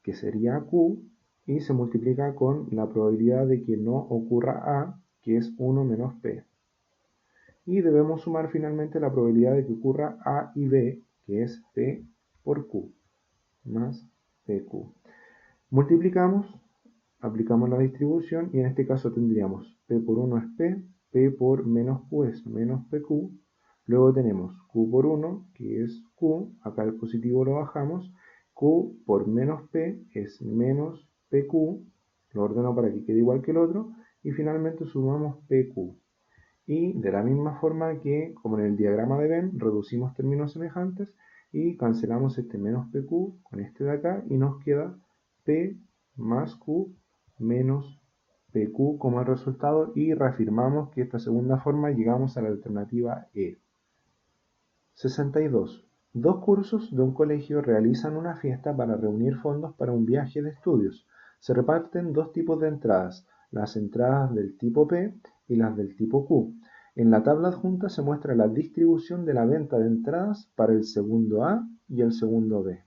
que sería Q, y se multiplica con la probabilidad de que no ocurra A, que es 1 menos P. Y debemos sumar finalmente la probabilidad de que ocurra A y B, que es P por Q, más PQ. Multiplicamos, aplicamos la distribución y en este caso tendríamos P por 1 es P por menos Q es menos PQ, luego tenemos Q por 1, que es Q, acá el positivo lo bajamos, Q por menos P es menos PQ, lo ordeno para que quede igual que el otro, y finalmente sumamos PQ. Y de la misma forma que, como en el diagrama de Venn, reducimos términos semejantes y cancelamos este menos PQ con este de acá y nos queda P más Q menos PQ como el resultado y reafirmamos que esta segunda forma llegamos a la alternativa E. 62. Dos cursos de un colegio realizan una fiesta para reunir fondos para un viaje de estudios. Se reparten dos tipos de entradas, las entradas del tipo P y las del tipo Q. En la tabla adjunta se muestra la distribución de la venta de entradas para el segundo A y el segundo B.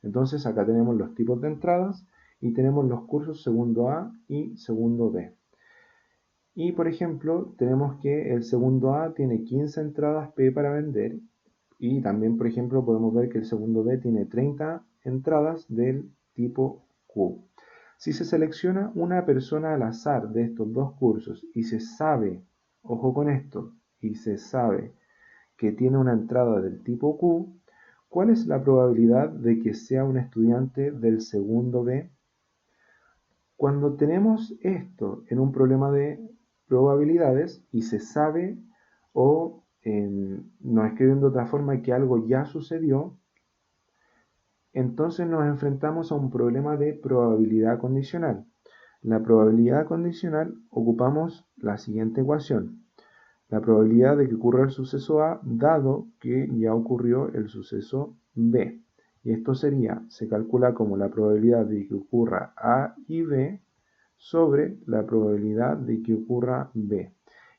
Entonces acá tenemos los tipos de entradas y tenemos los cursos segundo A y segundo B. Y por ejemplo, tenemos que el segundo A tiene 15 entradas P para vender y también, por ejemplo, podemos ver que el segundo B tiene 30 entradas del tipo Q. Si se selecciona una persona al azar de estos dos cursos y se sabe, ojo con esto, y se sabe que tiene una entrada del tipo Q, ¿cuál es la probabilidad de que sea un estudiante del segundo B? Cuando tenemos esto en un problema de probabilidades y se sabe o nos escriben de otra forma que algo ya sucedió, entonces nos enfrentamos a un problema de probabilidad condicional. La probabilidad condicional ocupamos la siguiente ecuación. La probabilidad de que ocurra el suceso A dado que ya ocurrió el suceso B. Y esto sería, se calcula como la probabilidad de que ocurra A y B sobre la probabilidad de que ocurra B.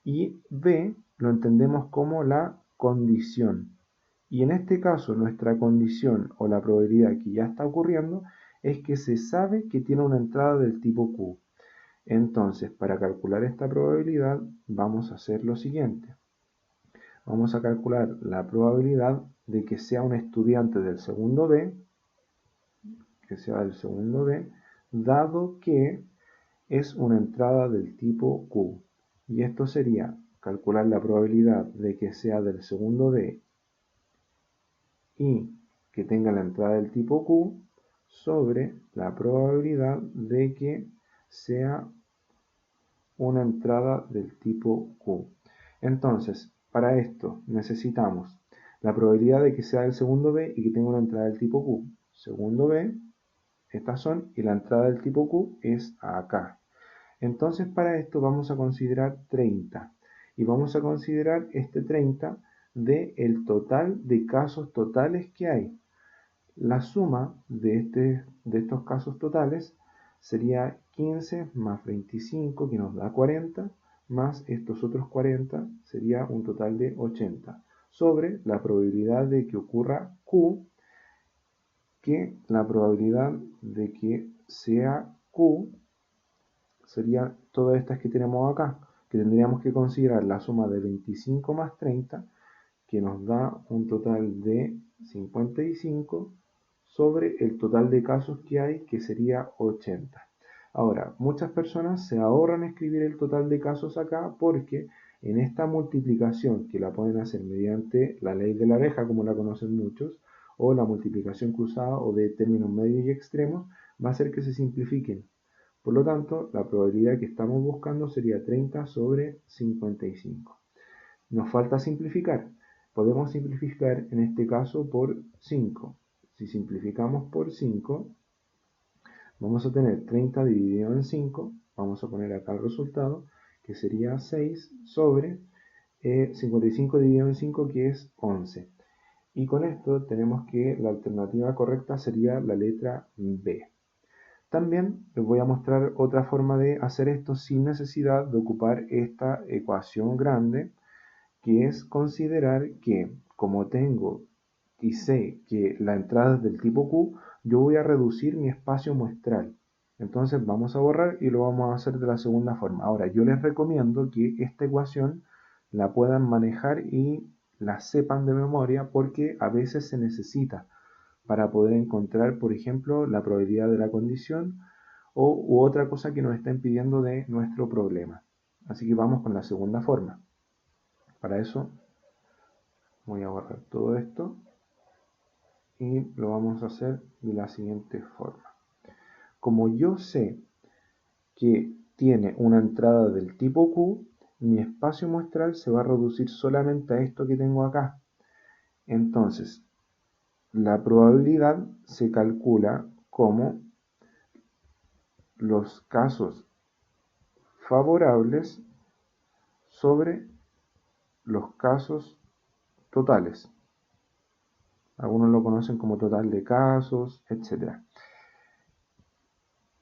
Y B lo entendemos como la condición. Y en este caso nuestra condición o la probabilidad que ya está ocurriendo es que se sabe que tiene una entrada del tipo Q. Entonces, para calcular esta probabilidad vamos a hacer lo siguiente. Vamos a calcular la probabilidad de que sea un estudiante del segundo B, dado que es una entrada del tipo Q. Y esto sería calcular la probabilidad de que sea del segundo B y que tenga la entrada del tipo Q sobre la probabilidad de que sea una entrada del tipo Q. Entonces, para esto necesitamos la probabilidad de que sea del segundo B y que tenga una entrada del tipo Q. Segundo B, estas son, y la entrada del tipo Q es acá. Entonces para esto vamos a considerar 30 y vamos a considerar este 30 del total de casos totales que hay. La suma de estos casos totales sería 15 más 25, que nos da 40, más estos otros 40, sería un total de 80, sobre la probabilidad de que ocurra Q, que la probabilidad de que sea Q sería todas estas que tenemos acá, que tendríamos que considerar la suma de 25 más 30, que nos da un total de 55, sobre el total de casos que hay, que sería 80. Ahora, muchas personas se ahorran escribir el total de casos acá porque en esta multiplicación, que la pueden hacer mediante la ley de la abeja, como la conocen muchos, o la multiplicación cruzada o de términos medios y extremos, va a hacer que se simplifiquen. Por lo tanto, la probabilidad que estamos buscando sería 30 sobre 55. Nos falta simplificar. Podemos simplificar en este caso por 5. Si simplificamos por 5, vamos a tener 30 dividido en 5. Vamos a poner acá el resultado, que sería 6 sobre 55 dividido en 5, que es 11. Y con esto tenemos que la alternativa correcta sería la letra B. También les voy a mostrar otra forma de hacer esto sin necesidad de ocupar esta ecuación grande, que es considerar que como tengo y sé que la entrada es del tipo Q, yo voy a reducir mi espacio muestral. Entonces vamos a borrar y lo vamos a hacer de la segunda forma. Ahora, yo les recomiendo que esta ecuación la puedan manejar y la sepan de memoria porque a veces se necesita para poder encontrar, por ejemplo, la probabilidad de la condición u otra cosa que nos está impidiendo de nuestro problema. Así que vamos con la segunda forma. Para eso voy a borrar todo esto y lo vamos a hacer de la siguiente forma. Como yo sé que tiene una entrada del tipo Q, mi espacio muestral se va a reducir solamente a esto que tengo acá. Entonces, la probabilidad se calcula como los casos favorables sobre los casos totales. Algunos lo conocen como total de casos, etc.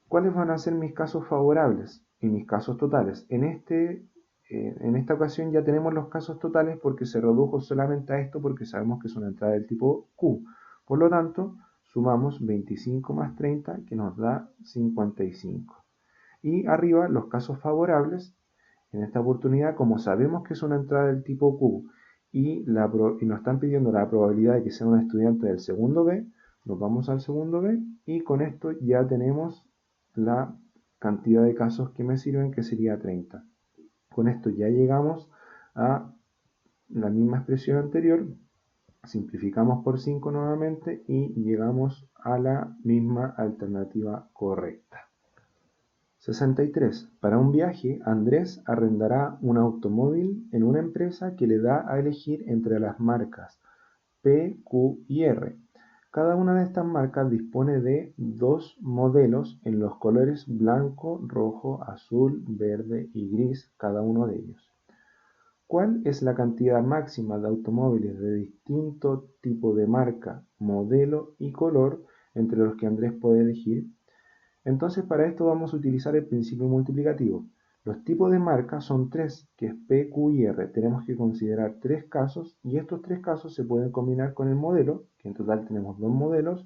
¿Cuáles van a ser mis casos favorables y mis casos totales? En esta ocasión ya tenemos los casos totales porque se redujo solamente a esto porque sabemos que es una entrada del tipo Q. Por lo tanto, sumamos 25 más 30 que nos da 55. Y arriba los casos favorables. En esta oportunidad, como sabemos que es una entrada del tipo Q y nos están pidiendo la probabilidad de que sea un estudiante del segundo B, nos vamos al segundo B y con esto ya tenemos la cantidad de casos que me sirven, que sería 30. Con esto ya llegamos a la misma expresión anterior, simplificamos por 5 nuevamente y llegamos a la misma alternativa correcta. 63. Para un viaje, Andrés arrendará un automóvil en una empresa que le da a elegir entre las marcas P, Q y R. Cada una de estas marcas dispone de 2 modelos en los colores blanco, rojo, azul, verde y gris, cada uno de ellos. ¿Cuál es la cantidad máxima de automóviles de distinto tipo de marca, modelo y color entre los que Andrés puede elegir? Entonces para esto vamos a utilizar el principio multiplicativo. Los tipos de marca son 3, que es P, Q y R. Tenemos que considerar 3 casos y estos 3 casos se pueden combinar con el modelo, que en total tenemos 2 modelos,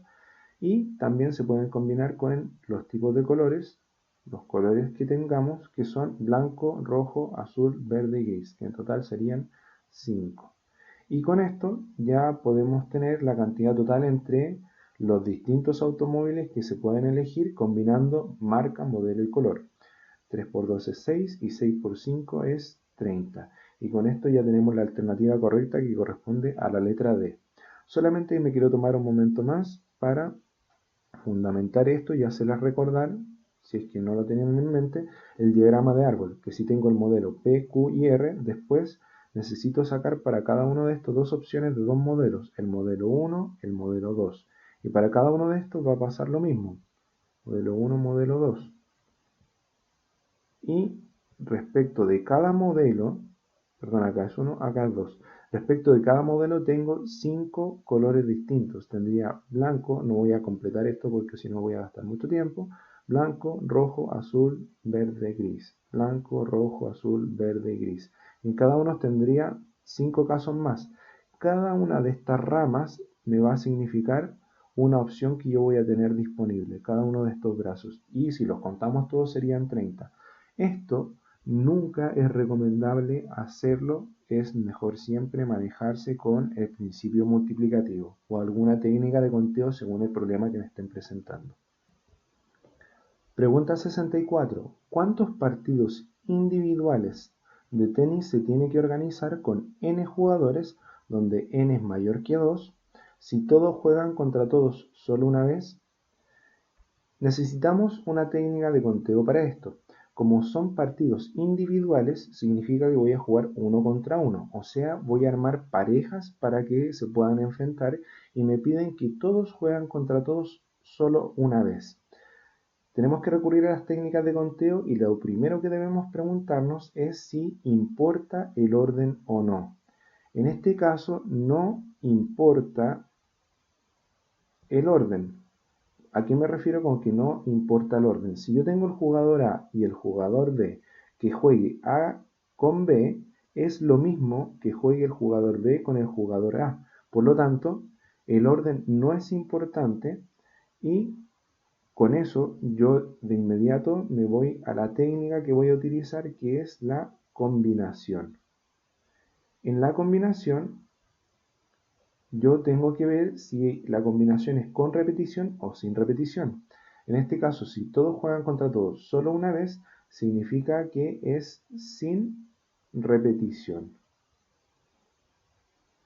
y también se pueden combinar con los tipos de colores, los colores que tengamos, que son blanco, rojo, azul, verde y gris, que en total serían 5. Y con esto ya podemos tener la cantidad total entre los distintos automóviles que se pueden elegir combinando marca, modelo y color. 3 por 2 es 6 y 6 por 5 es 30. Y con esto ya tenemos la alternativa correcta que corresponde a la letra D. Solamente me quiero tomar un momento más para fundamentar esto y hacerles recordar, si es que no lo tienen en mente, el diagrama de árbol, que si tengo el modelo P, Q y R, después necesito sacar para cada uno de estos dos opciones de dos modelos, el modelo 1, el modelo 2. Y para cada uno de estos va a pasar lo mismo, modelo 1, modelo 2. Y respecto de cada modelo, perdón, acá es 1, acá es 2. Respecto de cada modelo tengo 5 colores distintos. Tendría blanco, no voy a completar esto porque si no voy a gastar mucho tiempo. Blanco, rojo, azul, verde, gris. Blanco, rojo, azul, verde y gris. En cada uno tendría 5 casos más. Cada una de estas ramas me va a significar una opción que yo voy a tener disponible, cada uno de estos brazos. Y si los contamos todos serían 30. Esto nunca es recomendable hacerlo, es mejor siempre manejarse con el principio multiplicativo o alguna técnica de conteo según el problema que me estén presentando. Pregunta 64. ¿Cuántos partidos individuales de tenis se tiene que organizar con n jugadores donde n es mayor que 2 si todos juegan contra todos solo una vez? Necesitamos una técnica de conteo para esto. Como son partidos individuales, significa que voy a jugar uno contra uno, o sea, voy a armar parejas para que se puedan enfrentar y me piden que todos juegan contra todos solo una vez. Tenemos que recurrir a las técnicas de conteo y lo primero que debemos preguntarnos es si importa el orden o no. En este caso no importa el orden. ¿A qué me refiero con que no importa el orden? Si yo tengo el jugador A y el jugador B que juegue A con B, es lo mismo que juegue el jugador B con el jugador A. Por lo tanto, el orden no es importante y con eso yo de inmediato me voy a la técnica que voy a utilizar, que es la combinación. En la combinación yo tengo que ver si la combinación es con repetición o sin repetición. En este caso, si todos juegan contra todos solo una vez, significa que es sin repetición.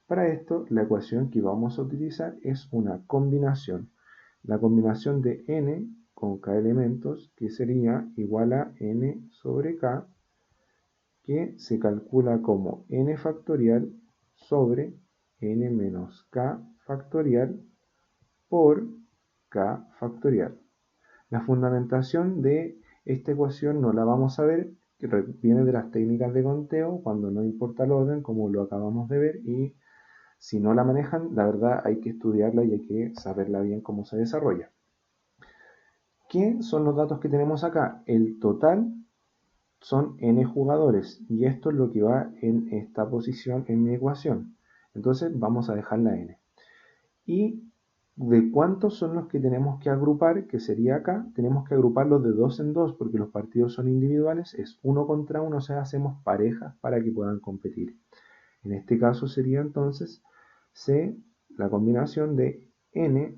Para esto, la ecuación que vamos a utilizar es una combinación. La combinación de n con k elementos, que sería igual a n sobre k, que se calcula como n factorial sobre n menos k factorial por k factorial. La fundamentación de esta ecuación no la vamos a ver, que viene de las técnicas de conteo, cuando no importa el orden, como lo acabamos de ver, y si no la manejan, la verdad hay que estudiarla y hay que saberla bien cómo se desarrolla. ¿Qué son los datos que tenemos acá? El total son n jugadores y esto es lo que va en esta posición en mi ecuación. Entonces vamos a dejar la n. Y de cuántos son los que tenemos que agrupar, que sería acá, tenemos que agruparlos de 2 en 2 porque los partidos son individuales, es uno contra uno, o sea, hacemos parejas para que puedan competir. En este caso sería entonces C, la combinación de n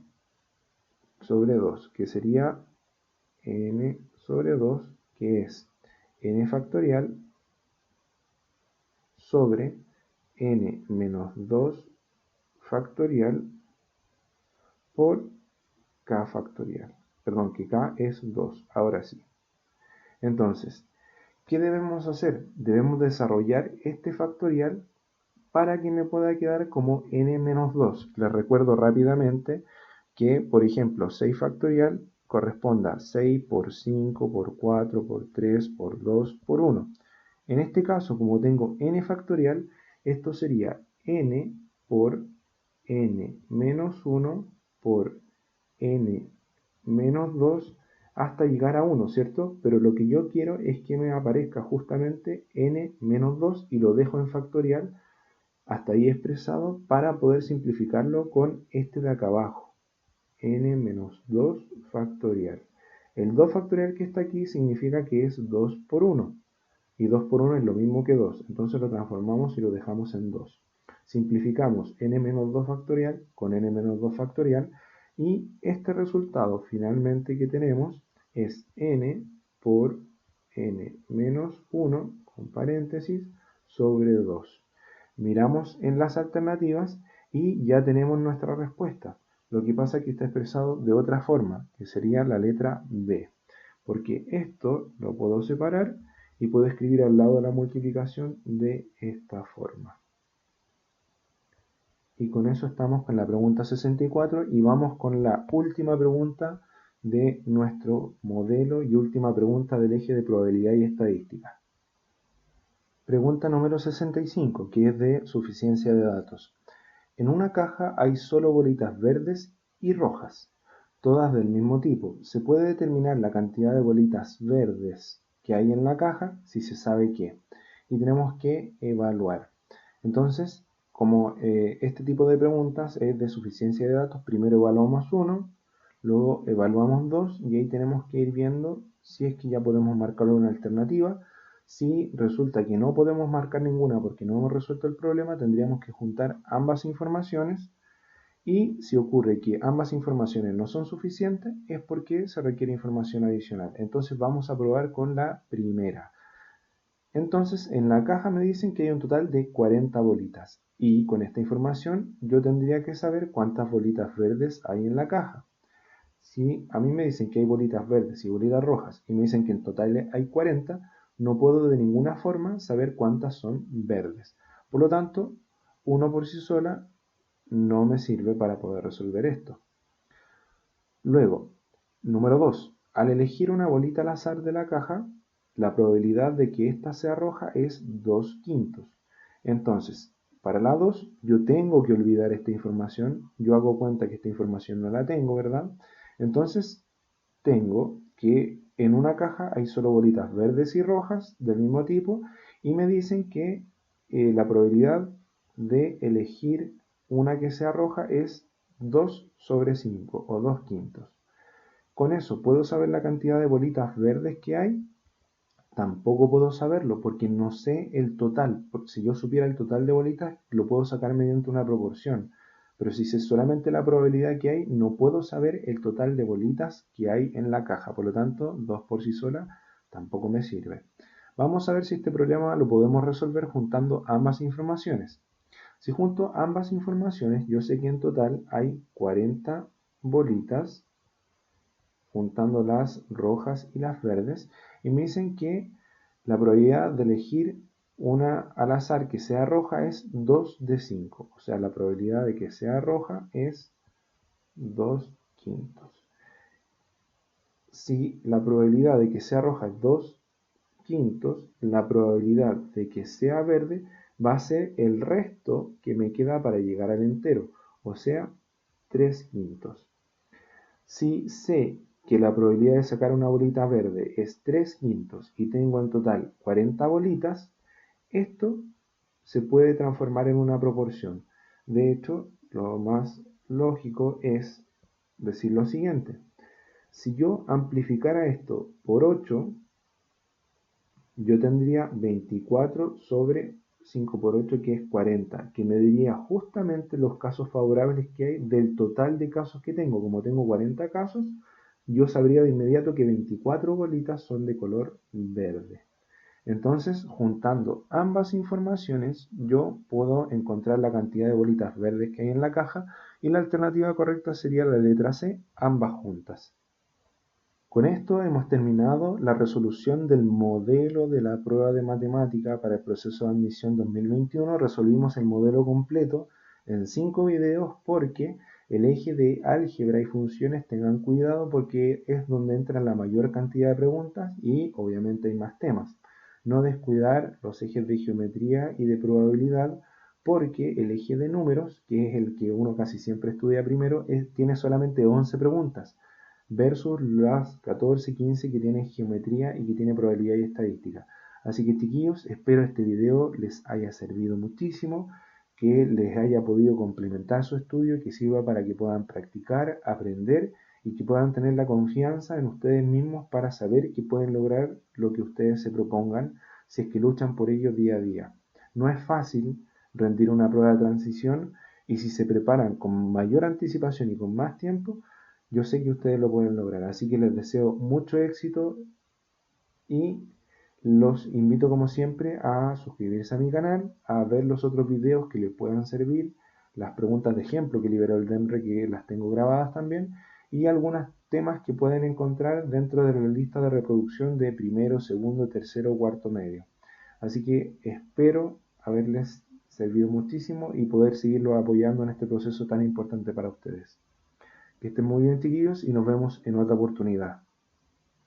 sobre 2, que sería n sobre 2, que es n factorial sobre n menos 2 factorial por k factorial. Perdón, que k es 2, ahora sí. Entonces, ¿qué debemos hacer? Debemos desarrollar este factorial para que me pueda quedar como n menos 2. Les recuerdo rápidamente que, por ejemplo, 6 factorial corresponda a 6 por 5, por 4, por 3, por 2, por 1. En este caso, como tengo n factorial, esto sería n por n menos 1 por n menos 2 hasta llegar a 1, ¿cierto? Pero lo que yo quiero es que me aparezca justamente n menos 2 y lo dejo en factorial hasta ahí expresado para poder simplificarlo con este de acá abajo, n menos 2 factorial. El 2 factorial que está aquí significa que es 2 por 1 y 2 por 1 es lo mismo que 2, entonces lo transformamos y lo dejamos en 2. Simplificamos n menos 2 factorial con n menos 2 factorial y este resultado finalmente que tenemos es n por n menos 1 con paréntesis sobre 2. Miramos en las alternativas y ya tenemos nuestra respuesta. Lo que pasa es que está expresado de otra forma, que sería la letra B. Porque esto lo puedo separar y puedo escribir al lado de la multiplicación de esta forma. Y con eso estamos con la pregunta 64 y vamos con la última pregunta de nuestro modelo y última pregunta del eje de probabilidad y estadística. Pregunta número 65, que es de suficiencia de datos. En una caja hay solo bolitas verdes y rojas, todas del mismo tipo. Se puede determinar la cantidad de bolitas verdes que hay en la caja si se sabe qué. Y tenemos que evaluar. Entonces, como este tipo de preguntas es de suficiencia de datos, primero evaluamos 1, luego evaluamos 2 y ahí tenemos que ir viendo si es que ya podemos marcarlo una alternativa. Si resulta que no podemos marcar ninguna porque no hemos resuelto el problema, tendríamos que juntar ambas informaciones y si ocurre que ambas informaciones no son suficientes es porque se requiere información adicional. Entonces vamos a probar con la primera. Entonces en la caja me dicen que hay un total de 40 bolitas y con esta información yo tendría que saber cuántas bolitas verdes hay en la caja. Si a mí me dicen que hay bolitas verdes y bolitas rojas y me dicen que en total hay 40, no puedo de ninguna forma saber cuántas son verdes. Por lo tanto, 1 por sí sola no me sirve para poder resolver esto. Luego, número 2. Al elegir una bolita al azar de la caja, la probabilidad de que ésta sea roja es 2/5. Entonces, para la 2, yo tengo que olvidar esta información. Yo hago cuenta que esta información no la tengo, ¿verdad? Entonces, tengo que en una caja hay solo bolitas verdes y rojas del mismo tipo y me dicen que la probabilidad de elegir una que sea roja es 2/5 o 2/5. Con eso, ¿puedo saber la cantidad de bolitas verdes que hay? Tampoco puedo saberlo porque no sé el total. Si yo supiera el total de bolitas, lo puedo sacar mediante una proporción. Pero si sé solamente la probabilidad que hay, no puedo saber el total de bolitas que hay en la caja. Por lo tanto, 2 por sí sola tampoco me sirve. Vamos a ver si este problema lo podemos resolver juntando ambas informaciones. Si junto ambas informaciones, yo sé que en total hay 40 bolitas, juntando las rojas y las verdes, y me dicen que la probabilidad de elegir una al azar que sea roja es 2/5. O sea, la probabilidad de que sea roja es 2/5. Si la probabilidad de que sea roja es 2/5, la probabilidad de que sea verde va a ser el resto que me queda para llegar al entero, o sea, 3/5. Si sé que la probabilidad de sacar una bolita verde es 3/5 y tengo en total 40 bolitas, esto se puede transformar en una proporción. De hecho, lo más lógico es decir lo siguiente. Si yo amplificara esto por 8, yo tendría 24 sobre 5 por 8, que es 40, que me diría justamente los casos favorables que hay del total de casos que tengo. Como tengo 40 casos, yo sabría de inmediato que 24 bolitas son de color verde. Entonces, juntando ambas informaciones, yo puedo encontrar la cantidad de bolitas verdes que hay en la caja y la alternativa correcta sería la letra C, ambas juntas. Con esto hemos terminado la resolución del modelo de la prueba de matemática para el proceso de admisión 2021. Resolvimos el modelo completo en 5 videos porque el eje de álgebra y funciones, tengan cuidado porque es donde entra la mayor cantidad de preguntas y obviamente hay más temas. No descuidar los ejes de geometría y de probabilidad porque el eje de números, que es el que uno casi siempre estudia primero, tiene solamente 11 preguntas versus las 14, 15 que tienen geometría y que tiene probabilidad y estadística. Así que chiquillos, espero este video les haya servido muchísimo, que les haya podido complementar su estudio, que sirva para que puedan practicar, aprender y que puedan tener la confianza en ustedes mismos para saber que pueden lograr lo que ustedes se propongan si es que luchan por ello día a día. No es fácil rendir una prueba de transición y si se preparan con mayor anticipación y con más tiempo, yo sé que ustedes lo pueden lograr, así que les deseo mucho éxito y los invito como siempre a suscribirse a mi canal, a ver los otros videos que les puedan servir, las preguntas de ejemplo que liberó el DEMRE que las tengo grabadas también y algunos temas que pueden encontrar dentro de la lista de reproducción de primero, segundo, tercero, cuarto medio. Así que espero haberles servido muchísimo y poder seguirlos apoyando en este proceso tan importante para ustedes. Que estén muy bien, chiquillos, y nos vemos en otra oportunidad.